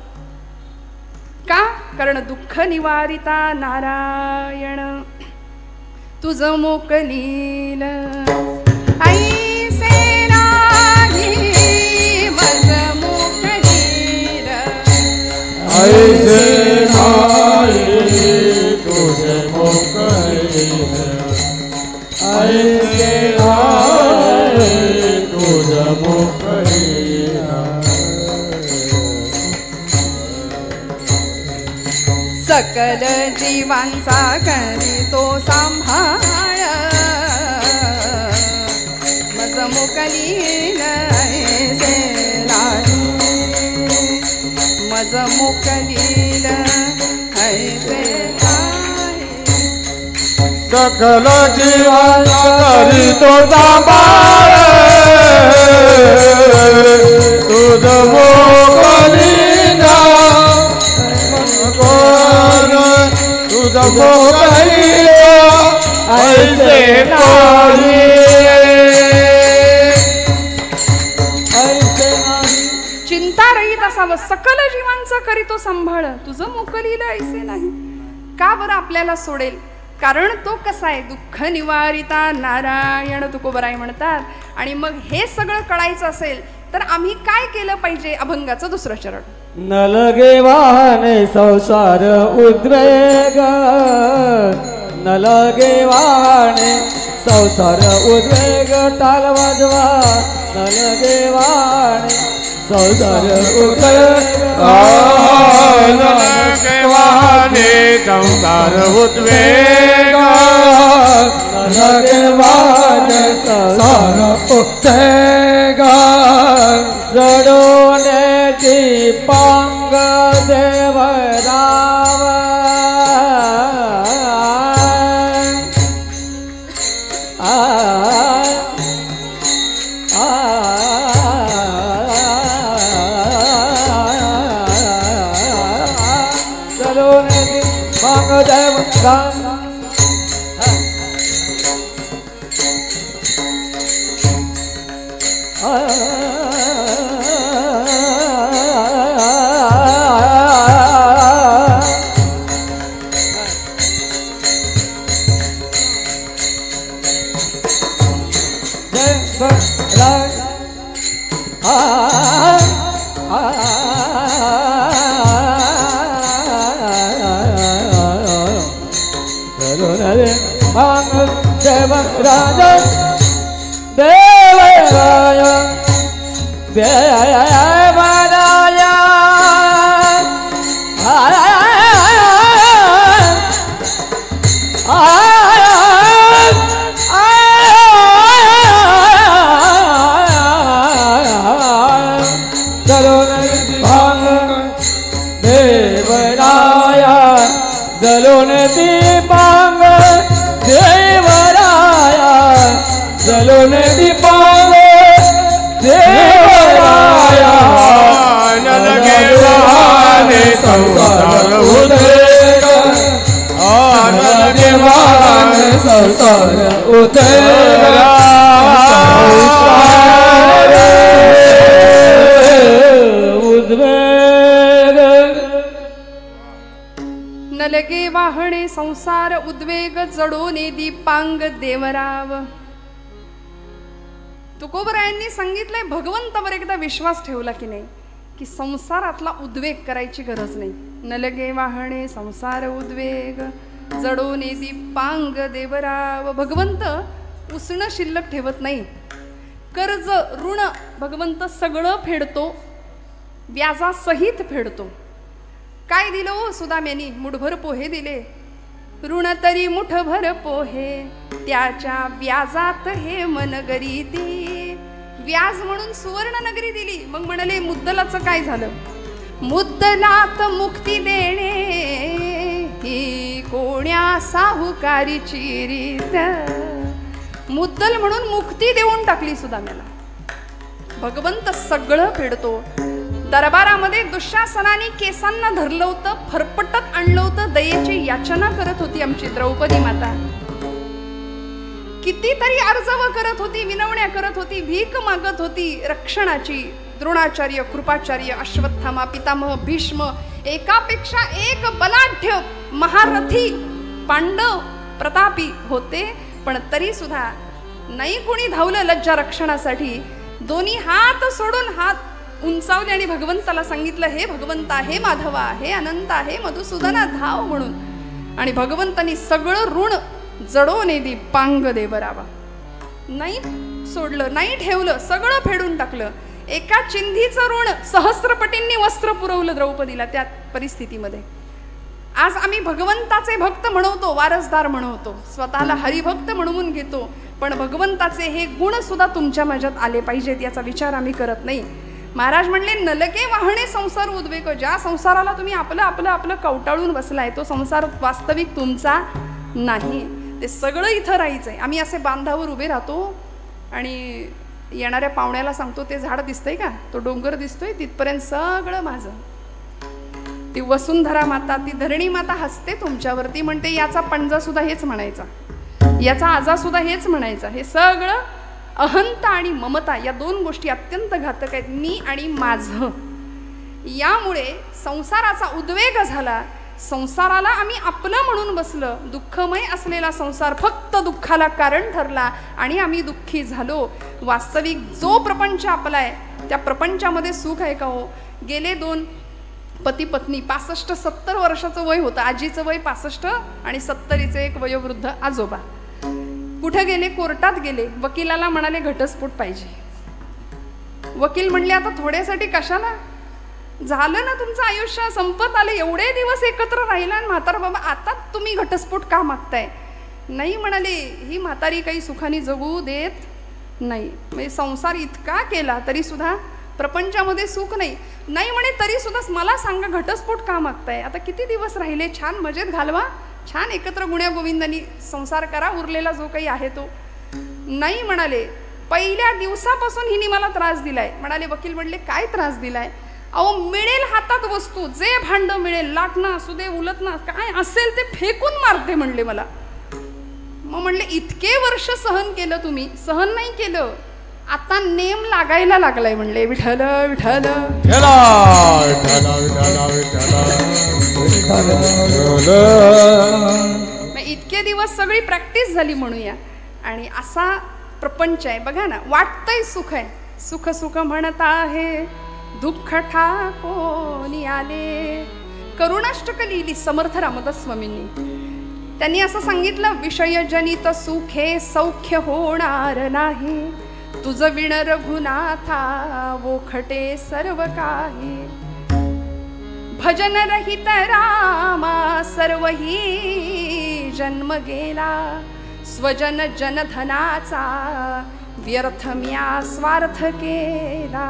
S1: का? कारण दुःख निवारिता नारायण तुझं मोकलील. ऐसे नाही मज मोकलील,
S2: ऐसे नाही तुझे मोकलील, ऐसे नाही तुझे मोकलील.
S1: सकल जीवांचा करीतो सांभाळ, मज मोकलील ऐसे नाही, मज मोकलील ऐसे नाही.
S2: सकल जीवांचा करीतो सांभाळ, तुझ मोकलील तुझ मोकलील ऐसे नाही, ऐसे नाही.
S1: चिंतारहित असावं, सकल जीवांचा करीतो सांभाळ, तुझं मोकलील ऐसे नाही. का बरं आपल्याला सोडेल? कारण तो कसा आहे? दुःख निवारिता नारायण तुकोबराय म्हणतात. आणि मग हे सगळं कळायचं असेल तर आम्ही काय केलं पाहिजे? अभंगाचं 2रं चरण.
S3: न लगे वाहने संसार उद्वेग, न लगे वाहने संसार उद्वेग, टाल वाजवा न लगे वाहने संसार उद्वेग,
S2: न लगे वाहने संसार उद्वेग, न नलगेवाने संसार उद्वेगा
S3: जडून दीपांग देवराव जडून दीपांग देवराव देवराज देवराय देवराय देवराय जलून दीपांग देवराय जलून दीपांग देवराय
S2: नलगेवाने संसार उद्वेगा नलगेवाने संसार उद्वेगा
S1: नलगे वाहणे संसार उद्वेग जडोने दीपांग देवराव. तुकोबरायांनी सांगितलंय भगवंतावर एकदा विश्वास ठेवला की नाही की संसारातला उद्वेग करायची गरज नाही. नलगे वाहणे संसार उद्वेग जडोने दीपांग देवराव. भगवंत उसणं शिल्लक ठेवत नाही. कर्ज ऋण भगवंत सगळं फेडतो, व्याजासहित फेडतो. काय दिलं ओ सुदाम्यानी? मुठभर पोहे दिले. ऋण तरी मुठभर पोहे, त्याच्या व्याजात हे मनगरी दी. व्याज म्हणून सुवर्ण नगरी दिली. मग म्हणाले मुद्दलाचं काय झालं? मुद्दलात मुक्ती देणे ही कोण्या साहुकारीची रीत. मुद्दल म्हणून मुक्ती देऊन टाकली सुदाम्याला. भगवंत सगळं फेडतो. दरबारामध्ये दुःशासनाने केसांना धरलं होतं, फरफटत आणलं होतं. दयेची याचना करत होती आमची द्रौपदी माता. कितीतरी अर्जव करत होती, विनवण्या करत होती, भीक मागत होती रक्षणाची. द्रोणाचार्य, कृपाचार्य, अश्वत्थामा, पितामह, भीष्म, एकापेक्षा एक बलाढ्य महारथी पांडव प्रतापी होते. पण तरी सुद्धा नाही कोणी धावलं लज्जा रक्षणासाठी. दोन्ही हात सोडून हात उंचावले आणि भगवंताला सांगितलं, हे भगवंता, हे माधवा, हे अनंता, हे मधुसूदना, धाव म्हणून. आणि भगवंतानी सगळं ऋण जडोने दीपांग देवरावा. नाही सोडलं, नाही ठेवलं, सगळं फेडून टाकलं. एका चिंधीचं ऋण सहस्त्रपटींनी वस्त्र पुरवलं द्रौपदीला त्या परिस्थितीमध्ये. आज आम्ही भगवंताचे भक्त म्हणवतो, वारसदार म्हणवतो, स्वतःला हरिभक्त म्हणून घेतो. पण भगवंताचे हे गुण सुद्धा तुमच्या माझ्यात आले पाहिजेत याचा विचार आम्ही करत नाही. महाराज म्हणले नलके वाहणे संसार उद्वेग. ज्या संसाराला तुम्ही आपलं आपलं आपलं कवटाळून बसलाय तो संसार वास्तविक तुमचा नाही. ते सगळं इथं राहायचंय. आम्ही असे बांधावर उभे राहतो आणि येणाऱ्या पाहुण्याला सांगतो, ते झाड दिसतंय का, तो डोंगर दिसतोय, तिथपर्यंत सगळं माझं. ती वसुंधरा माता, ती धरणी माता हसते तुमच्यावरती, म्हणते याचा पंजा सुद्धा हेच म्हणायचा, याचा आजा सुद्धा हेच म्हणायचा. हे सगळं अहंता आणि ममता या दोन गोष्टी अत्यंत घातक आहेत. मी आणि माझं. यामुळे संसाराचा उद्वेग झाला. संसाराला आम्ही आपलं म्हणून बसलं. दुःखमय असलेला संसार फक्त दुःखाला कारण ठरला आणि आम्ही दुःखी झालो. वास्तविक जो प्रपंच आपला आहे त्या प्रपंचामध्ये सुख आहे का हो? गेले दोन पती पत्नी, 65-70 वर्षाचं वय होतं. आजीचं वय 65 आणि 70चे एक वयोवृद्ध आजोबा. कुठे गेले? कोर्टात गेले. वकिलाला म्हणाले घटस्फोट पाहिजे. वकील म्हणले आता थोड्यासाठी कशाला? झालं ना तुमचं आयुष्य, संपत आले, एवढे दिवस एकत्र राहिला आणि म्हातारा बाबा, आता तुम्ही घटस्फोट का मागताय? नाही म्हणाले, ही म्हातारी काही सुखाने जगू देत नाही. म्हणजे संसार इतका केला तरी सुद्धा प्रपंचामध्ये सुख नाही. नाही म्हणे तरी सुद्धा मला सांगा, घटस्फोट का मागताय? आता किती दिवस राहिले, छान मजेत घालवा, छान एकत्र गुण्या गोविंदांनी संसार करा, उरलेला जो काही आहे तो. नाही म्हणाले, पहिल्या दिवसापासून हिने मला त्रास दिलाय. म्हणाले वकील म्हणले काय त्रास दिलाय? अहो मिळेल हातात वस्तू, जे भांड मिळेल, लाटणं असू दे, उलटणं काय असेल ते फेकून मारते म्हणले मला. मग म्हणले इतके वर्ष सहन केलं तुम्ही, सहन नाही केलं, आता नेम लागायला लागलाय म्हणले. विठ्ठल विठ्ठल इतके दिवस सगळी प्रॅक्टिस झाली म्हणूया. आणि असा प्रपंच आहे बघा ना. वाटतंय सुख आहे, सुख सुख म्हणत आहे, दुःख ठाकोनी आले. करुणाष्टक लिहिली समर्थ रामदास स्वामींनी. त्यांनी असं सांगितलं, विषयजनित सुखे सौख्य होणार नाही, तुझ विण रघुनाथा वोखटे सर्व काही. भजन रहित रामा सर्व ही जन्म गेला, स्वजन जनधनाचा व्यर्थ म्या स्वार्थ केला.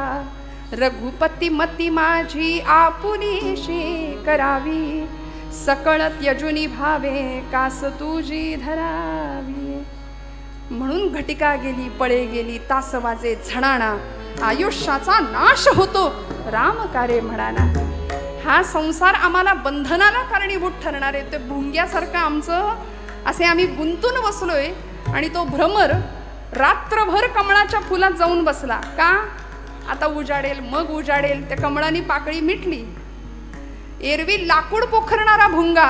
S1: रघुपती मती माझी आपुलीशी करावी, सकळ त्यजुनी भावे कास तुझी धरावी. म्हणून घटिका गेली, पळे गेली, तास वाजे झणाणा, आयुष्याचा नाश होतो राम कार्य म्हणाना. हा संसार आम्हाला बंधनाला कारणीभूत ठरणार आहे. ते भुंग्यासारखं आमचं असे आम्ही गुंतून बसलोय. आणि तो भ्रमर रात्रभर कमळाच्या फुलात जाऊन बसला. का? आता उजाडेल, मग उजाडेल. त्या कमळानी पाकळी मिटली. एरवी लाकूड पोखरणारा भुंगा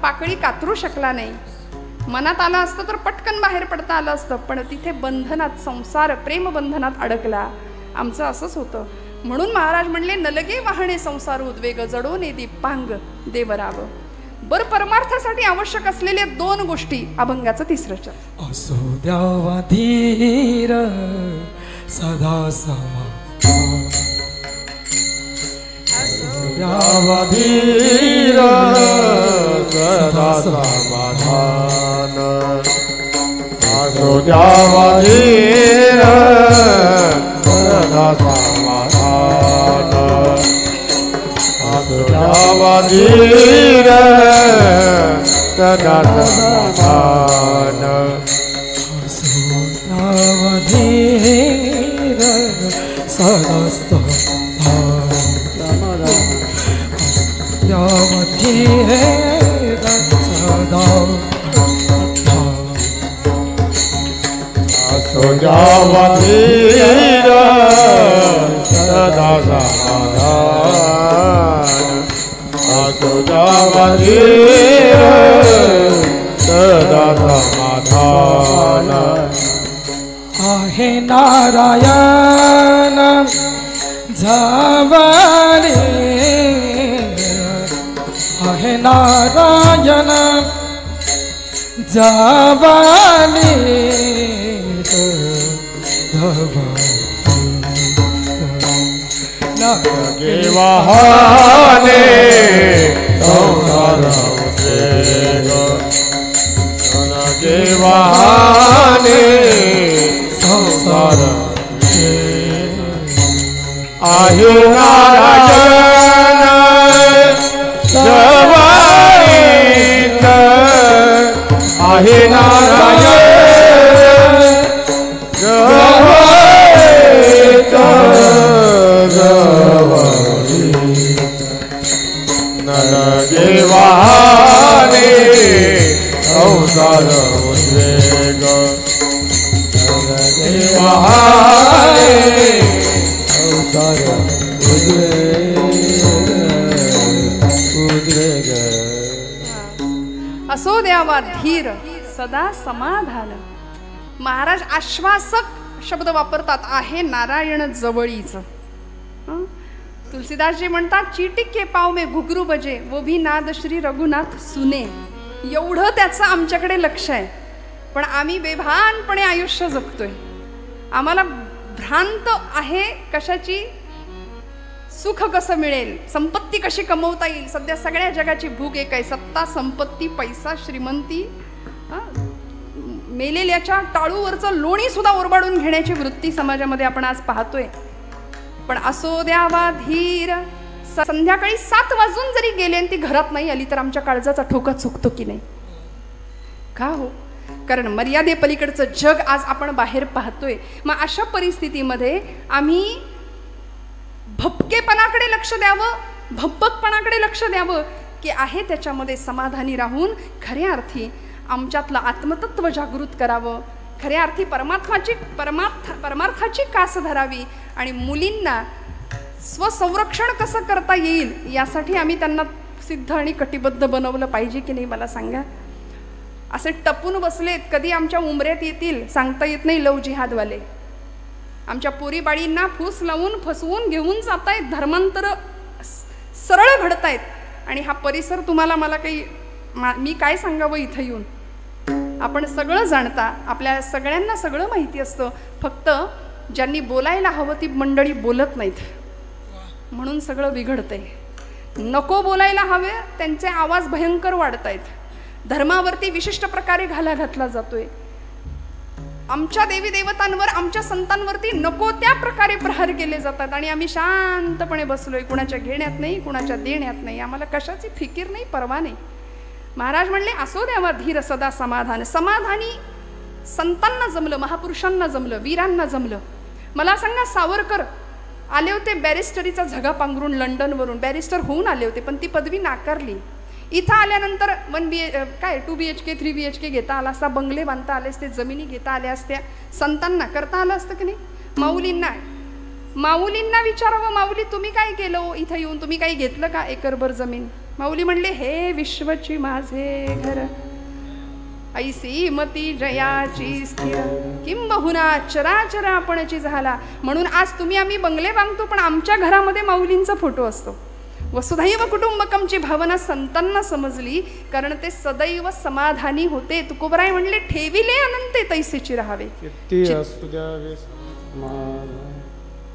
S1: पाकळी कातरू शकला नाही. मनात आलं असतं तर पटकन बाहेर पडता आलं असतं, पण तिथे बंधनात, संसार प्रेम बंधनात अडकला. आमचं असंच होतं. म्हणून महाराज म्हणले, नलगे वाहणे संसार उद्वेग, जडोने दीपांग देवराव. बर परमार्थासाठी आवश्यक असलेल्या दोन गोष्टी, अभंगाचं तिसरं चरण.
S2: असो द्यावा धीर सदा समाधान, असो द्यावा धीर सदा समाधान, असो द्यावा धीर सदा समाधान, असो द्यावा धीर सदा समाधान, असो द्यावा धीर सदा समाधान, द्यावा धीर सदा असो द्यावा धीर सदा समाधान, असो द्यावा धीर सदा समाधान. आहे नारायण झावाले, आहे नारायण जावाले, नगे वाहने संसार उद्वेग, नगे वाहने संसार आहे नारायण जवाईत, आहे नारायण जवाईत, जवाईत नलगे वाहने संसार उद्वेग, नलगे वाहने संसार उद्वेग.
S1: असो द्यावा धीर सदा समाधान. महाराज आश्वासक शब्द वापरतात, आहे नारायण जवळीच. तुलसीदासजी म्हणतात, चीटी के पाव में घुघरू बजे, वो भी नाद श्री रघुनाथ सुने. एवढं त्याचं आमच्याकडे लक्ष आहे. पण आम्ही बेभानपणे आयुष्य जगतोय. आम्हाला भ्रांत आहे कशाची? सुख कसं मिळेल, संपत्ती कशी कमवता येईल. सध्या सगळ्या जगाची भूक एक आहे, सत्ता, संपत्ती, पैसा, श्रीमंती. मेलेल्याच्या टाळूवरचं लोणी सुद्धा ओरबाडून घेण्याची वृत्ती समाजामध्ये आपण आज पाहतोय. पण असो द्यावा धीर, संध्याकाळी 7 वाजून जरी गेले आणि ती घरात नाही आली तर आमच्या काळजाचा ठोका चुकतो की नाही? का हो? कारण मर्यादे पलीकडचं जग आज आपण बाहेर पाहतोय. मग अशा परिस्थितीमध्ये आम्ही भपकेपणाकडे लक्ष द्यावं, भप्पकपणाकडे लक्ष द्यावं, की आहे त्याच्यामध्ये समाधानी राहून खऱ्या अर्थी आमच्यातलं आत्मतत्व जागृत करावं, खऱ्या अर्थी परमार्थाची कास धरावी आणि मुलींना स्वसंरक्षण कसं करता येईल यासाठी आम्ही त्यांना सिद्ध आणि कटिबद्ध बनवलं पाहिजे की नाही? मला सांगा. असे टपून बसलेत, कधी आमच्या उमऱ्यात येतील सांगता येत नाही. लव जिहादवाले आमच्या पोरीबाळींना फूस लावून फसवून घेऊन जात आहेत, धर्मांतर सरळ घडतायत. आणि हा परिसर तुम्हाला मला काही मी काय सांगावं इथं येऊन? आपण सगळं जाणता, आपल्या सगळ्यांना सगळं माहिती असतं, फक्त ज्यांनी बोलायला हवं ती मंडळी बोलत नाहीत म्हणून सगळं बिघडतंय. नको बोलायला हवे त्यांचे आवाज भयंकर वाढतायत. धर्मावरती विशिष्ट प्रकारे घाला घातला जातोय. आमच्या देवी देवतांवर, आमच्या संतांवरती नको त्या प्रकारे प्रहार केले जातात आणि आम्ही शांतपणे बसलोय, कुणाच्या घेण्यात नाही, कुणाच्या देण्यात नाही. आम्हाला कशाची फिकीर नाही, परवा नाही. महाराज म्हणले असो द्यावा धीर सदा समाधान. समाधानी संतांना जमलं, महापुरुषांना जमलं, वीरांना जमलं. मला सांगा, सावरकर आले होते बॅरिस्टरीचा झगा पांघरून लंडनवरून, बॅरिस्टर होऊन आले होते, पण ती पदवी नाकारली. इथं आल्यानंतर 2 BHK 3 BHK घेता आला असता, बंगले बांधता आले असते, जमिनी घेता आल्या असत्या. संतांना करता आलं असतं की नाही? माऊलींना विचारावं, माऊली तुम्ही काय केलं इथं येऊन? तुम्ही काही घेतलं का एकरभर जमीन? माऊली म्हणले, हे विश्वची माझे घर, ऐसी मती जयाची स्थिर, किंबहुना चराचर आपणची झाला. म्हणून आज तुम्ही आम्ही बंगले बांधतो, पण आमच्या घरामध्ये माऊलींचा फोटो असतो. वसुधैव कुटुंबकमची भावना संतांना समजली, कारण ते सदैव समाधानी होते. तुकोबराय म्हणले, ठेविले अनंते तैसेची राहावे.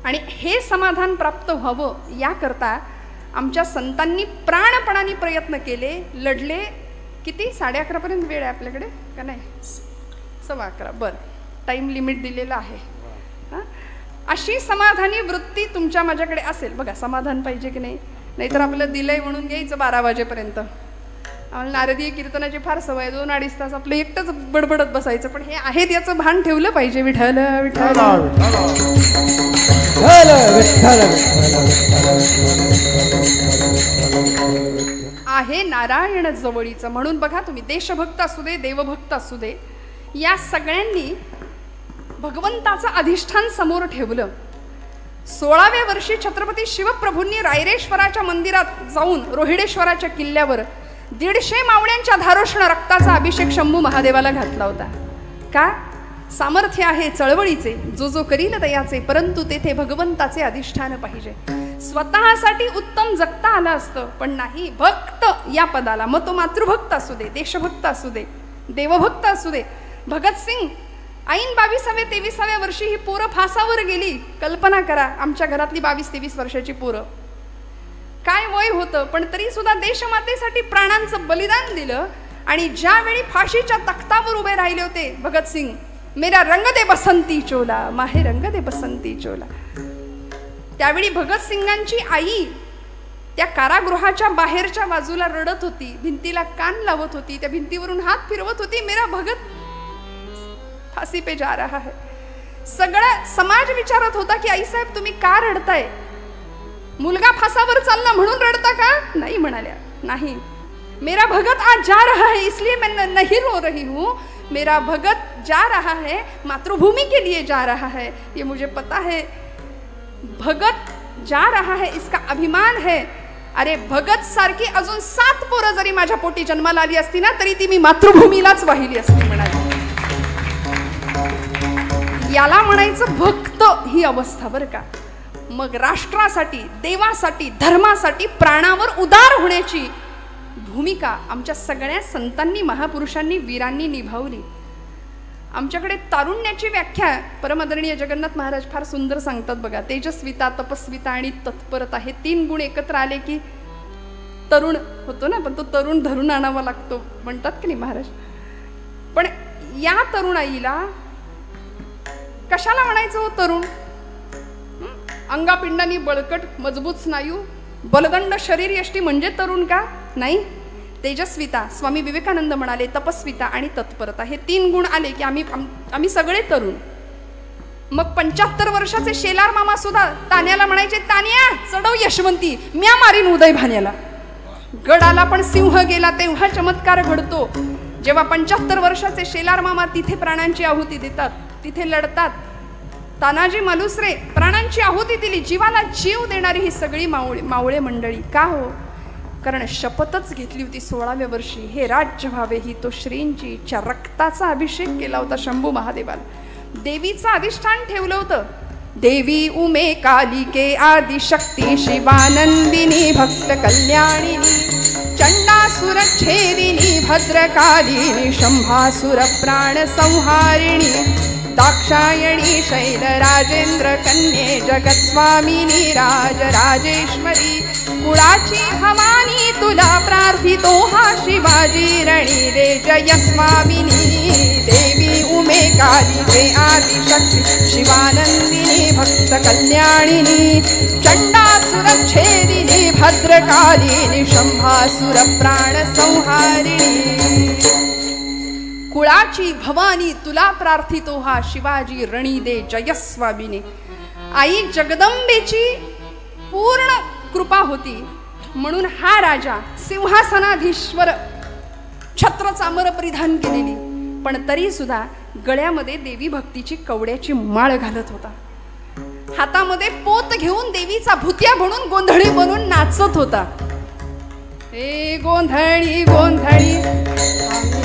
S1: आणि हे समाधान प्राप्त व्हावं याकरता आमच्या संतांनी प्राणपणाने प्रयत्न केले, लढले. किती? 11:30 पर्यंत वेळ आहे आपल्याकडे का नाही? 11:15. बरं, टाइम लिमिट दिलेला आहे. अशी समाधानी वृत्ती तुमच्या माझ्याकडे असेल, बघा समाधान पाहिजे की नाही? नाहीतर आपलं दिलंय म्हणून घ्यायचं 12 वाजेपर्यंत. आम्हाला नारदीय कीर्तनाची फार सवय, 2-2.5 तास आपलं एकटंच बडबडत बसायचं. पण हे आहेत याचं भान ठेवलं पाहिजे. विठ्ठल विठ्ठल आहे नारायण जवळीचं. म्हणून बघा तुम्ही, देशभक्त असू दे, देवभक्त असू दे, या सगळ्यांनी भगवंताचं अधिष्ठान समोर ठेवलं. 16व्या वर्षी छत्रपती शिवप्रभूंनी रायरेश्वराच्या मंदिरात जाऊन रोहिडेश्वराच्या किल्ल्यावर 150 मावळ्यांच्या धारोष्ण रक्ताचा अभिषेक शंभू महादेवाला घातला होता. का? सामर्थ्य आहे चळवळीचे, जो जो करील दयाचे, परंतु तेथे भगवंताचे अधिष्ठान पाहिजे. स्वतःसाठी उत्तम जगता आलं असतं, पण नाही. भक्त या पदाला, मग तो मातृभक्त असू दे, देशभक्त असू दे, देवभक्त असू दे. भगतसिंग ऐन 22व्या-23व्या वर्षी ही पोरं फासावर गेली. कल्पना करा, आमच्या घरातली 22-23 वर्षाची पोरं, काय वय होतं, पण तरी सुद्धा देशमातेसाठी प्राणांचं बलिदान दिलं. आणि ज्यावेळी फाशीच्या तख्तावर उभे राहिले होते भगतसिंग, मेरा रंग दे बसंती चोला, माहे रंग दे बसंती चोला, त्यावेळी भगतसिंगांची आई त्या कारागृहाच्या बाहेरच्या बाजूला रडत होती, भिंतीला कान लावत होती, त्या भिंतीवरून हात फिरवत होती, मेरा भगत फाशी पे जा रहा है. सगळा समाज विचारत होता की आई साहेब तुम्ही का रडताय? मुलगा फासावर चालला म्हणून रडता का? नाही म्हणाल्या. नाही, मेरा भगत आज जा रहा है इसलिए मैं नहीं रो रही हूँ. मेरा भगत जा रहा है, मातृभूमि के लिए जा रहा है, ये मुझे पता है. भगत जा रहा है इसका अभिमान है. अरे भगत सारखी अजून 7 पोरं जरी माझ्या पोटी जन्माला आली असती ना, तरी ती मी मातृभूमीलाच वाहिली असती म्हणाली. याला म्हणायचं भक्त ही अवस्था, बरं का. मग राष्ट्रासाठी, देवासाठी, धर्मासाठी प्राणावर उदार होण्याची भूमिका आमच्या सगळ्या संतांनी, महापुरुषांनी, वीरांनी निभावली. आमच्याकडे तारुण्याची व्याख्या परमादरणीय जगन्नाथ महाराज फार सुंदर सांगतात बघा. तेजस्विता, तपस्विता आणि तत्परता हे 3 गुण एकत्र आले की तरुण होतो ना, पण तो तरुण धरून आणावा लागतो म्हणतात की नाही महाराज. पण या तरुणाईला कशाला म्हणायचं हो तरुण? अंगापिंडानी बळकट मजबूत स्नायू बलदंड शरीर यष्टी म्हणजे तरुण का? नाही. तेजस्विता, स्वामी विवेकानंद म्हणाले तपस्विता आणि तत्परता, हे 3 गुण आले की आम्ही सगळे तरुण. मग 75 वर्षाचे शेलार मामा सुद्धा तान्याला म्हणायचे, तान्या चढव यशवंती, म्या मारीन उदय भान्याला. गडाला पण सिंह गेला तेव्हा चमत्कार घडतो जेव्हा 75 वर्षाचे शेलार मामा तिथे प्राणांची आहुती देतात, तिथे लढतात. तानाजी मालुसरे प्राणांची आहुती दिली, जीवाला जीव देणारी ही सगळी मावळे मंडळी. का हो? कारण शपथच घेतली होती 16व्या वर्षी, हे राज्य व्हावे ही तो श्रींची इच्छा. रक्ताचा अभिषेक केला होता शंभू महादेवाला, देवीचं अधिष्ठान ठेवलं होतं. देवी उमे कालिके आदिशक्ती शिवानंदिनी भक्त कल्याणिनी चंडासुर छेदिनी भद्रकालिनी शंभासुर प्राण संहारिणी दाक्षायणी शैल राजेंद्र कन्ये जगत्स्वामिनी राजेश्वरी. कुळाची भवानी तुला प्रार्थितो हा शिवाजी रणी रे जय स्वामिनी. देवी उमे कालिके आदिशक्ती शिवानंदिनी भक्त कल्याणिनी चंडासुर छेदिनी भद्रकालिनी शंभासुर प्राण संहारिणी. कुळाची भवानी तुला प्रार्थितो हा शिवाजी रणी दे जय स्वामिनी. आई जगदंबेची पूर्ण कृपा होती म्हणून हा राजा सिंहासनाधीश्वर छत्र चामर परिधान केलेली, पण तरी सुद्धा गळ्यामध्ये देवी भक्तीची कवड्याची माळ घालत होता. हातामध्ये पोत घेऊन देवीचा भुतिया म्हणून गोंधळी बनून नाचत होता. ए गोंधळी गोंधळी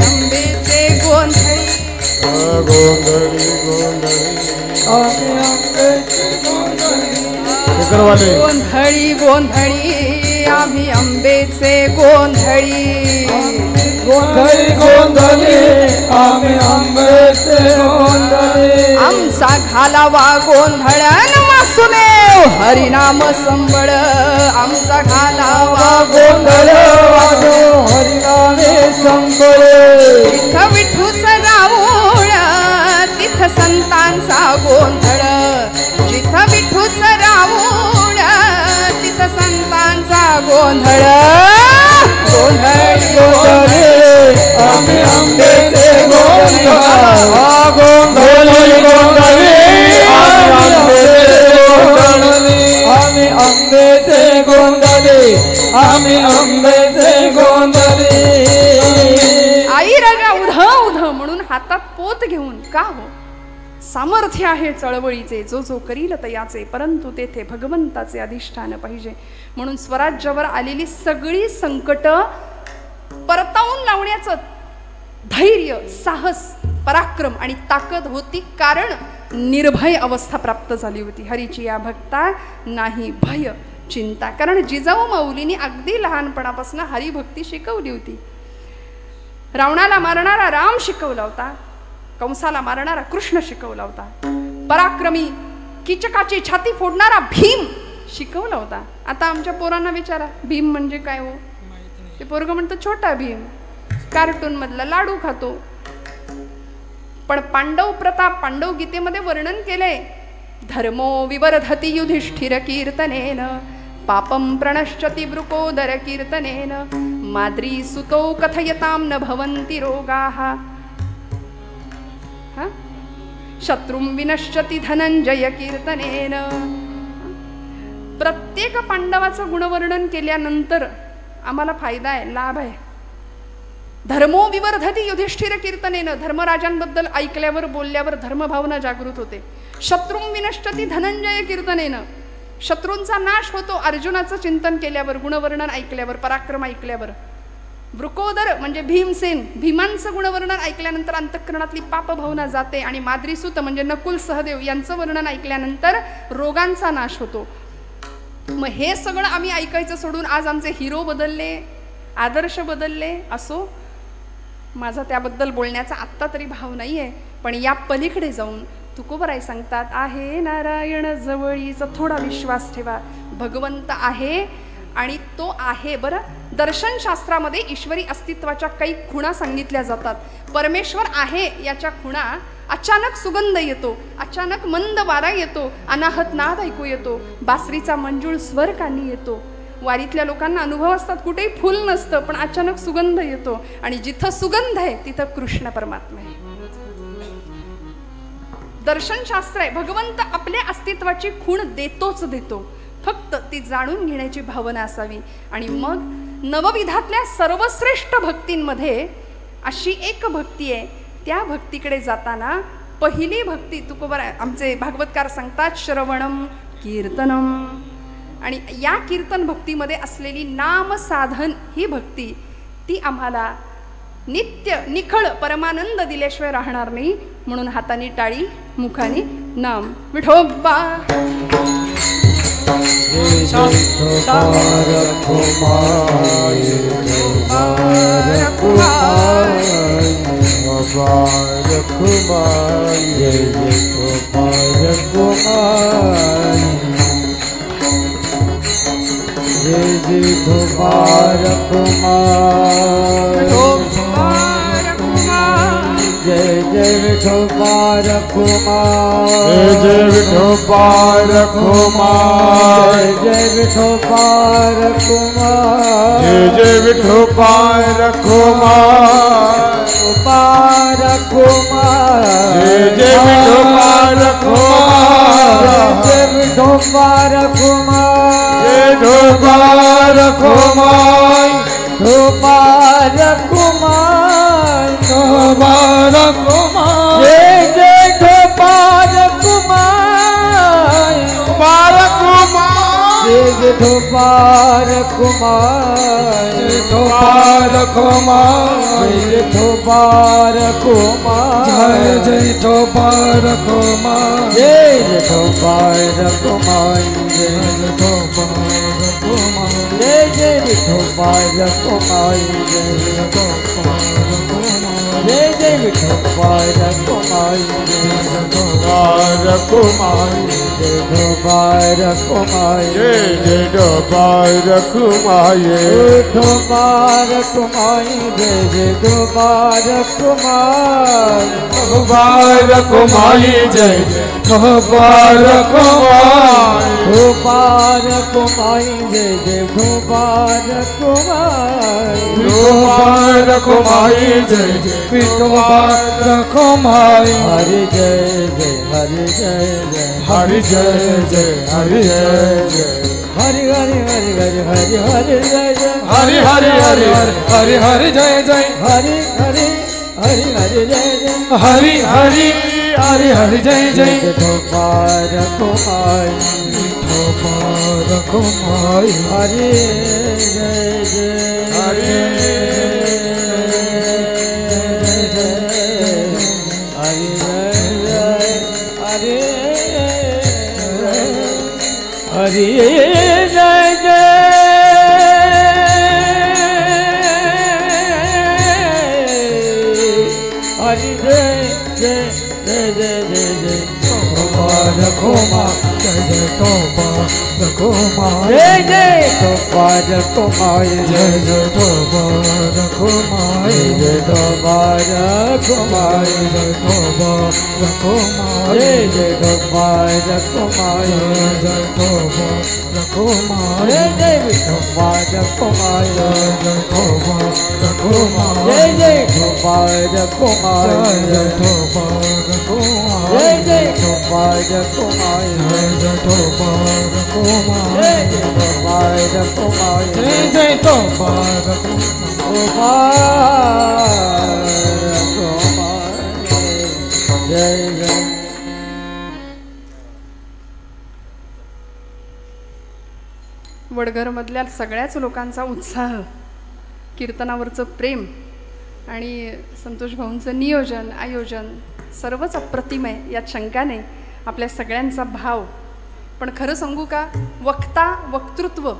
S1: अंबेचे गोंधळी
S2: गोंधळी
S1: गोंधळी गोंधळी आम्ही अंबेचे गोंधळी.
S3: गोंधळी गोंधळी आम्ही अंबेचे गोंधळी.
S1: आमचा घालावा गोंधळन वासुदेव हरिनाम संबळ. आमचा घालावा
S3: गोंधळ वाजो हरिनामे संबळ.
S1: जिथं विठूचं राऊळ तिथं संतांचा गोंधळ. जिथं विठूचं राऊळ तिथं संतांचा गोंधळ. गोंधळी
S3: गोंधळी आम्ही अंबेचे गोंधळ. गोंधळी गोंधळी आम्ही अंबेचे गोंधळी. आम्ही अंबेचे गोंधळी.
S1: आई राजा उध उध म्हणून हातात पोत घेऊन. का हो? सामर्थ्य आहे चळवळीचे, जो जो करील तयाचे, परंतु तेथे भगवंताचे अधिष्ठान पाहिजे. म्हणून स्वराज्यावर आलेली सगळी संकट परतावून लावण्याचं धैर्य, साहस, पराक्रम आणि ताकद होती, कारण निर्भय अवस्था प्राप्त झाली होती. हरीची या भक्ता नाही भय चिंता. कारण जिजाऊ माऊलींनी अगदी लहानपणापासून हरिभक्ती शिकवली होती. रावणाला मारणारा राम शिकवला होता, कंसाला मारणारा कृष्ण शिकवला होता, पराक्रमी कीचकाची छाती फोडणारा भीम शिकवला होता. आता आमच्या पोरांना विचारा भीम म्हणजे काय हो? ते पोरग म्हणतो छोटा भीम, कार्टून मधला लाडू खातो. पण पांडव प्रताप पांडव गीतेमध्ये वर्णन केले. धर्मो विवर्धति युधिष्ठिर कीर्तनेन पापं प्रणश्यति वृकोदर कीर्तनेन माद्री सुतो कथयतां न भवन्ति रोगाः. शत्रुं विनश्यति धनंजय कीर्तनेन. प्रत्येक पांडवाचं गुणवर्णन केल्यानंतर आम्हाला फायदा आहे, लाभ आहे. धर्मो विवर्धति युधिष्ठिर कीर्तनेन. धर्मराजांबद्दल ऐकल्यावर बोलल्यावर धर्मभावना जागृत होते. शत्रुं विनश्यति धनंजय कीर्तनेन. शत्रूंचा नाश होतो अर्जुनाचं चिंतन केल्यावर, गुणवर्णन ऐकल्यावर, पराक्रम ऐकल्यावर. वृकोदर म्हणजे भीमसेन, भीमांचं गुणवर्णन ऐकल्यानंतर अंतःकरणातली पापभावना जाते. आणि माद्रीसूत म्हणजे नकुल सहदेव यांचं वर्णन ऐकल्यानंतर रोगांचा नाश होतो. मग हे सगळं आम्ही ऐकायचं सोडून आज आमचे हिरो बदलले, आदर्श बदलले. असो, माझा त्याबद्दल बोलण्याचा आत्ता तरी भाव नाही आहे. पण या पलीकडे जाऊन तुकोबराय सांगतात, आहे नारायण जवळीचा थोडा विश्वास ठेवा. भगवंत आहे आणि तो आहे. बरं, दर्शनशास्त्रामध्ये ईश्वरी अस्तित्वाच्या काही खुणा सांगितल्या जातात. परमेश्वर आहे याच्या खुणा: अचानक सुगंध येतो, अचानक मंद वारा येतो, अनाहत नाद ऐकू येतो, बासरीचा मंजूळ स्वर कानी येतो. वारीतल्या लोकांना अनुभव असतात, कुठेही फुल नसतं पण अचानक सुगंध येतो, आणि जिथं सुगंध आहे तिथं कृष्ण परमात्मा आहे. दर्शनशास्त्र आहे, भगवंत आपल्या अस्तित्वाची खूण देतोच देतो, फक्त ती जाणून घेण्याची भावना असावी. आणि मग नवविधातल्या सर्वश्रेष्ठ भक्तींमध्ये अशी एक भक्ती आहे, त्या भक्तीकडे जाताना पहिली भक्ती तुकोबर आमचे भागवतकार सांगतात, श्रवणम कीर्तनम. आणि या कीर्तन भक्तीमध्ये असलेली नाम साधन ही भक्ती, ती आम्हाला नित्य निखळ परमानंद दिल्याशिवाय राहणार नाही. म्हणून हाताने टाळी, मुखाने नाम. विठोबा
S3: जय जय विठोबार कुमार,
S2: जय विठोबार कुमार,
S3: जय विठोबार कुमार,
S2: जय विठोबार कुमार,
S3: कुमार कुमार,
S2: जय विठोबार कुमार,
S3: जय विठोबार कुमार,
S2: जय विठोबार कुमार,
S3: कुमार कुमार,
S2: कुमार कुमार,
S3: जय जय गोपाल कुमार,
S2: कुमार कुमार,
S3: जय गोपाल कुमार,
S2: कुमार कुमार,
S3: जय गोपाल कुमार,
S2: जय गोपाल कुमार,
S3: जय गोपाल कुमार, जय
S2: गोपाल कुमार,
S3: जय जय गोपाल कुमार, जय जय जय गोपाल कुमार,
S2: गोपाल कुमार,
S3: जय गोपाल कुमार,
S2: जय जय गोपाल कुमार,
S3: गोपाल कुमार, जय जय गोपाल कुमार,
S2: गोपाल कुमार, जय जय गोपाल कुमार,
S3: गोपाल कुमार, जय जय गोपाल कुमार,
S2: गोपाल कुमार, जय जय गोपाल कुमार,
S3: हरि जय जय हरि जय जय
S2: हरि जय जय हरि जय जय
S3: हरि हरि हरि हरि हरि हरि जय जय
S2: हरि हरि हरि हरि हरि जय जय
S3: हरि हरि हरि हरि जय जय
S2: हरि हरि हरि हरि जय जय
S3: गोपाल कुमार,
S2: गोपाल कुमार,
S3: हरि जय जय
S2: हरि
S3: हरि जय जय हरि हरि जय जय हरि जय जय जय जय जय जय
S2: गोपाल कुमार, जय जय गोपाल कुमार,
S3: जय जय गोपाल कुमार,
S2: जय जय गोपाल कुमार,
S3: जय गोपाल कुमार,
S2: जय गोपाल कुमार,
S3: जय जय गोपाल कुमार,
S2: जय गोपाल कुमार,
S3: जय जय गोपाल कुमार,
S2: जय जय गोपाल कुमार,
S3: जय जय गोपाल कुमार,
S2: जय गोपाल कुमार,
S3: जय जय गोपाल कुमार,
S2: जय जय गोपाल कुमार,
S3: जय जय गोपाल कुमार,
S2: जय जय गोपाल
S3: गोपाल कुमार, जय जय.
S1: वडघरमधल्या सगळ्याच लोकांचा उत्साह, कीर्तनावरचं प्रेम आणि संतोष भाऊंचं नियोजन आयोजन सर्वच अप्रतिम आहे, यात शंका नाही. आपल्या सगळ्यांचा भाव. पण खरं सांगू का, वक्ता, वक्तृत्व,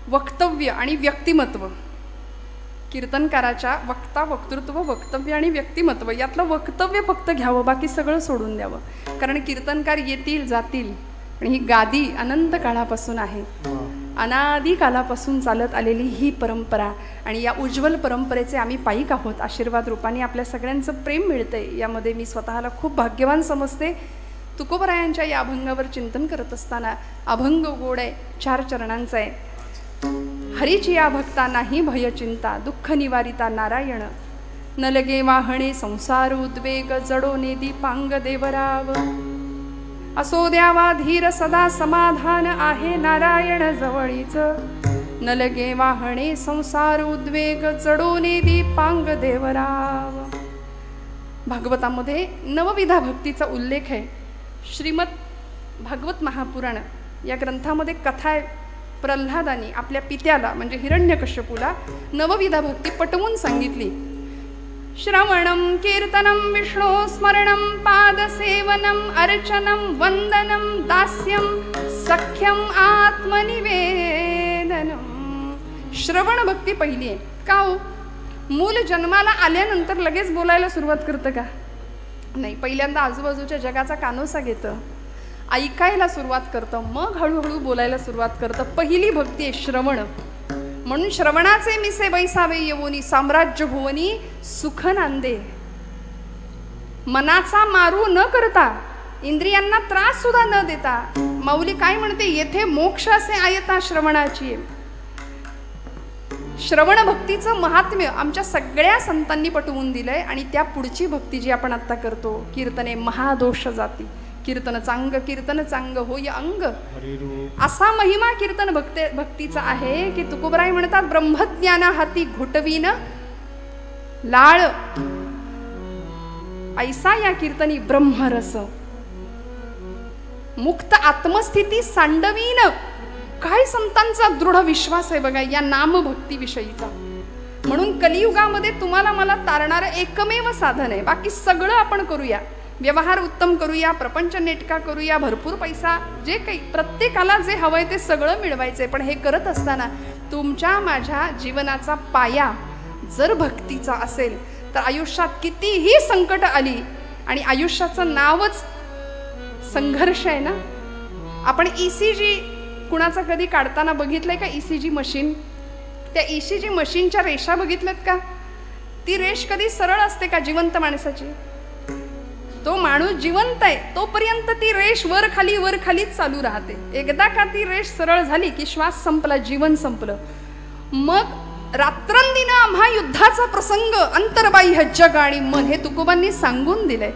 S1: वक्तव्य आणि व्यक्तिमत्व, कीर्तनकाराच्या वक्ता, वक्तृत्व, वक्तव्य आणि व्यक्तिमत्व यातलं वक्तव्य फक्त घ्यावं, बाकी सगळं सोडून द्यावं. कारण कीर्तनकार येतील जातील, आणि ही गादी अनंत काळापासून आहे. अनादी कालापासून चालत आलेली ही परंपरा आणि या उज्ज्वल परंपरेचे आम्ही पायिक आहोत. आशीर्वाद रूपाने आपल्या सगळ्यांचं प्रेम मिळतंय यामध्ये मी स्वतःला खूप भाग्यवान समजते. तुकोबरायांच्या या अभंगावर चिंतन करत असताना अभंग गोड आहे, 4 चरणांचा आहे. हरीची या भक्ता नाही भय चिंता, दुःख निवारिता नारायण. न लगे वाहणे संसार उद्वेग, जडो नेदी पांग देवराव. असो द्यावा धीर सदा समाधान, आहे नारायण जवळीच. न लगे वाहणे संसार उद्वेग, जडो नेदी पांग देवराव. भागवतामध्ये नवविधा भक्तीचा उल्लेख आहे. श्रीमद भागवत महापुराण या ग्रंथामध्ये कथा आहे. प्रल्हादानी आपल्या पित्याला म्हणजे हिरण्यकश्यपूला नवविधा भक्ती पटवून सांगितली. श्रवणं कीर्तनं विष्णु स्मरणं पादसेवनं अर्चनं वंदनं दास्यं सख्यं आत्मनिवेदनं. श्रवण भक्ती पहिली आहे. का हो? मूल जन्माला आल्यानंतर लगेच बोलायला सुरुवात करतं का? नाही, पहिल्यांदा आजूबाजूच्या जगाचा कानोसा घेतं, ऐकायला सुरुवात करतं, मग हळूहळू बोलायला सुरुवात करतं. पहिली भक्ती आहे श्रवण. म्हणून श्रवणाचे मिसे बैसावे येवोनी, साम्राज्य भुवनी सुख नांदे. मनाचा मारू न करता, इंद्रियांना त्रास सुद्धा न देता माऊली काय म्हणते, येथे मोक्ष असे आयता श्रवणाची. श्रवण भक्तीचं महात्म्य आमच्या सगळ्या संतांनी पटवून दिलंय. आणि त्या पुढची भक्ती जी आपण आता करतो, कीर्तने महादोष जाती, कीर्तन चांग कीर्तन चांग होय अंग, असा महिमा कीर्तन भक्तीचा आहे की तुकोबराय म्हणतात, ब्रह्मज्ञाना हाती घुटवीन लाळ, ऐसा या कीर्तनी ब्रह्मरस. मुक्त आत्मस्थिती सांडवीन. काय संतांचा दृढ विश्वास आहे बघा या नामभक्ती विषयीचा. म्हणून कलियुगामध्ये तुम्हाला मला तारणारं एकमेव साधन आहे. बाकी सगळं आपण करूया, व्यवहार उत्तम करूया, प्रपंच नेटका करूया, भरपूर पैसा, जे काही प्रत्येकाला जे हवंय ते सगळं मिळवायचंय. पण हे करत असताना तुमच्या माझ्या जीवनाचा पाया जर भक्तीचा असेल तर आयुष्यात कितीही संकट आली, आणि आयुष्याचं नावच संघर्ष आहे ना. आपण ECG कुणाचा कधी काढताना बघितलंय का? ECG मशीन, त्या ECG मशीनच्या रेषा बघितल्यात का? ती रेष कधी सरळ असते का जिवंत माणसाची? तो माणूस जिवंत आहे तोपर्यंत ती रेष वर खालीच चालू राहते. एकदा का ती रेष सरळ झाली की श्वास संपला, जीवन संपलं. मग रात्रंदिन आम्हा युद्धाचा प्रसंग, अंतर्बाह्य जग आणि मन, हे तुकोबांनी सांगून दिलंय.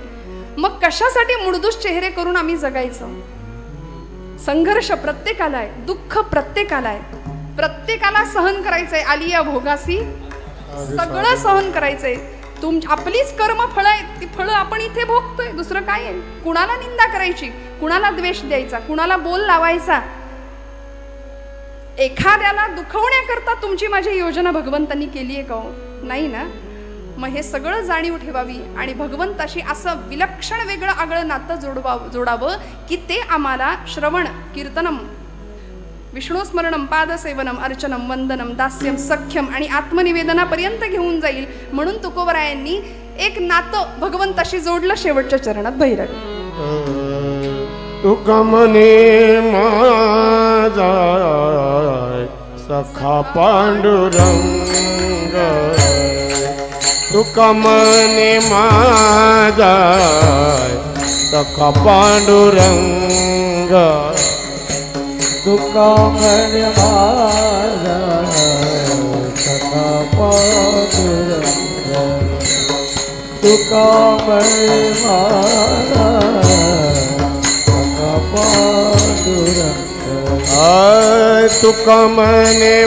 S1: मग कशासाठी मुडदूस चेहरे करून आम्ही जगायचं? संघर्ष प्रत्येकाला आहे, दुःख प्रत्येकाला आहे, प्रत्येकाला सहन करायचंय. आलिया भोगासी सगळं सहन करायचंय. आपलीच कर्म फळं आहेत, ती फळं आपण इथे भोगतोय. दुसरं काय आहे? कुणाला निंदा करायची, कुणाला द्वेष द्यायचा, कुणाला बोल लावायचा? एखाद्याला दुखवण्याकरता तुमची माझी योजना भगवंतांनी केली आहे का? नाही ना. मग हे सगळं जाणीव ठेवावी आणि भगवंताशी असं विलक्षण वेगळं आगळं नातं जोडावं की ते आम्हाला श्रवण कीर्तनम विष्णू स्मरणम पादसेवनम अर्चनम वंदनम दास्यम सख्यम आणि आत्मनिवेदनापर्यंत घेऊन जाईल. म्हणून तुकोबरायांनी एक नातं भगवंताशी जोडलं शेवटच्या चरणात. भैरवी
S3: तुकमने माझा सखा पांडुरंग, तुकमने माझा सखा पांडुरंग,
S2: तुकामने माझा सखा पांडुरंग, तुकामने माझा सखा पांडुरंग.
S3: तुकमने